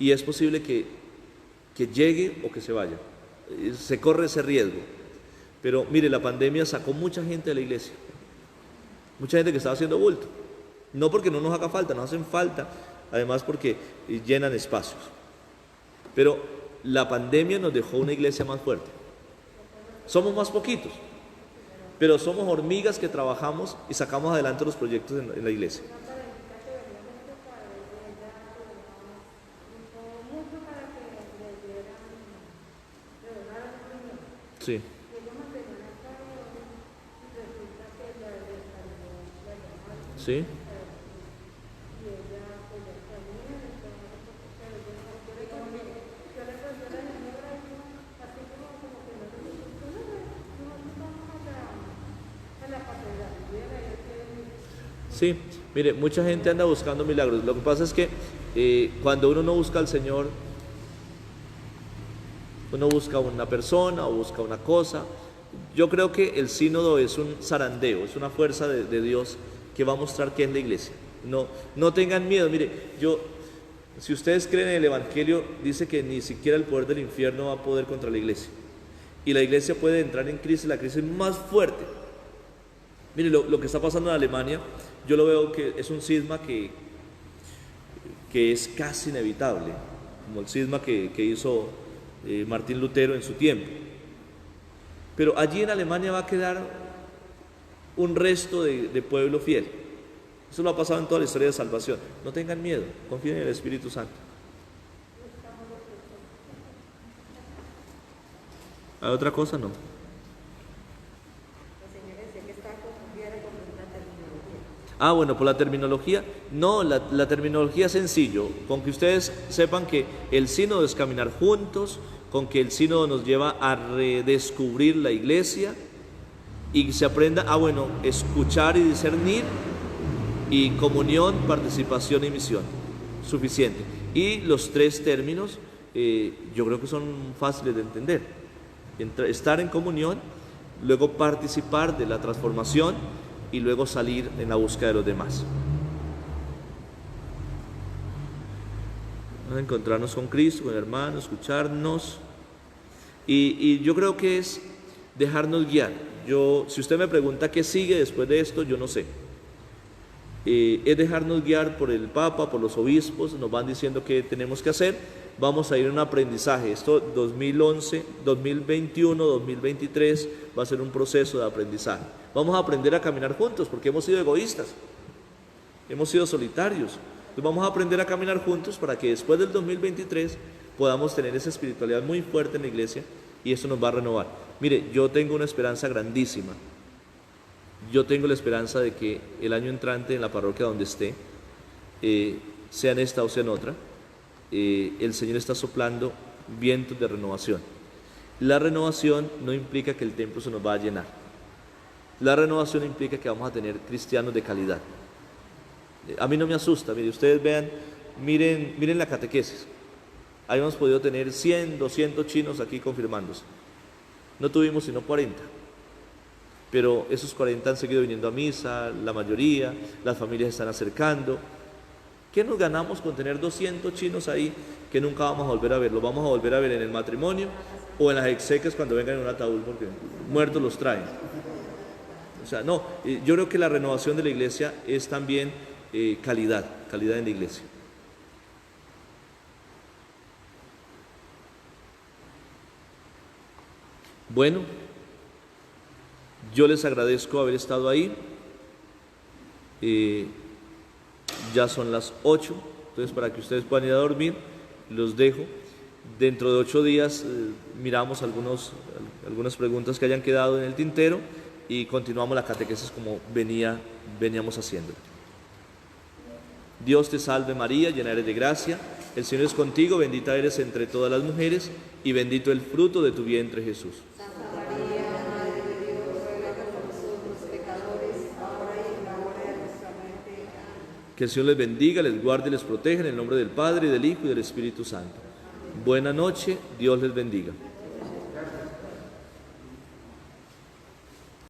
Y es posible que llegue o que se vaya. Se corre ese riesgo. Pero mire, la pandemia sacó mucha gente de la iglesia. Mucha gente que estaba haciendo bulto. No porque no nos haga falta, nos hacen falta. Además porque llenan espacios. Pero la pandemia nos dejó una iglesia más fuerte. Somos más poquitos, pero somos hormigas que trabajamos y sacamos adelante los proyectos en la iglesia. Sí. ¿sí? Sí, mire, mucha gente anda buscando milagros. Lo que pasa es que cuando uno no busca al Señor, uno busca una persona o busca una cosa. Yo creo que el sínodo es un zarandeo, es una fuerza de Dios que va a mostrar qué es la iglesia. No tengan miedo. Mire, si ustedes creen en el Evangelio, dice que ni siquiera el poder del infierno va a poder contra la iglesia. Y la iglesia puede entrar en crisis, la crisis más fuerte. Mire, lo que está pasando en Alemania, yo lo veo que es un cisma que es casi inevitable, como el cisma que hizo Martín Lutero en su tiempo. Pero allí en Alemania va a quedar un resto de pueblo fiel. Eso lo ha pasado en toda la historia de salvación. No tengan miedo, confíen en el Espíritu Santo. ¿Hay otra cosa? No. Bueno, por la terminología. No, la terminología es sencillo. Con que ustedes sepan que el sínodo es caminar juntos, con que el sínodo nos lleva a redescubrir la iglesia y se aprenda a, escuchar y discernir, y comunión, participación y misión. Suficiente. Y los tres términos yo creo que son fáciles de entender. Estar en comunión, luego participar de la transformación y luego salir en la búsqueda de los demás. Vamos a encontrarnos con Cristo, con el hermano, escucharnos. Y yo creo que es dejarnos guiar. Si usted me pregunta qué sigue después de esto, yo no sé. Es dejarnos guiar por el Papa, por los obispos, nos van diciendo qué tenemos que hacer. Vamos a ir a un aprendizaje. Esto 2011, 2021, 2023 va a ser un proceso de aprendizaje. Vamos a aprender a caminar juntos porque hemos sido egoístas, hemos sido solitarios. Entonces vamos a aprender a caminar juntos para que después del 2023 podamos tener esa espiritualidad muy fuerte en la iglesia y eso nos va a renovar. Mire, yo tengo una esperanza grandísima. Yo tengo la esperanza de que el año entrante en la parroquia donde esté, sea en esta o sea en otra, el Señor está soplando vientos de renovación. La renovación no implica que el templo se nos va a llenar. La renovación implica que vamos a tener cristianos de calidad. A mí no me asusta. Mire, ustedes vean, miren la catequesis. Habíamos podido tener 100, 200 chinos aquí confirmándose. No tuvimos sino 40. Pero esos 40 han seguido viniendo a misa, la mayoría, las familias se están acercando. ¿Qué nos ganamos con tener 200 chinos ahí que nunca vamos a volver a ver? Los vamos a volver a ver en el matrimonio o en las exequias cuando vengan en un ataúd, porque muertos los traen. O sea, no, yo creo que la renovación de la iglesia es también calidad en la iglesia. Bueno, yo les agradezco haber estado ahí. Ya son las 8, entonces para que ustedes puedan ir a dormir, los dejo. Dentro de 8 días miramos algunas preguntas que hayan quedado en el tintero y continuamos la catequesis como veníamos haciendo. Dios te salve María, llena eres de gracia, el Señor es contigo, bendita eres entre todas las mujeres y bendito el fruto de tu vientre Jesús. Santa María, Madre de Dios, ruega por nosotros pecadores, ahora y en la hora de nuestra muerte. Amén. Que el Señor les bendiga, les guarde y les proteja en el nombre del Padre, y del Hijo y del Espíritu Santo. Buena noche, Dios les bendiga.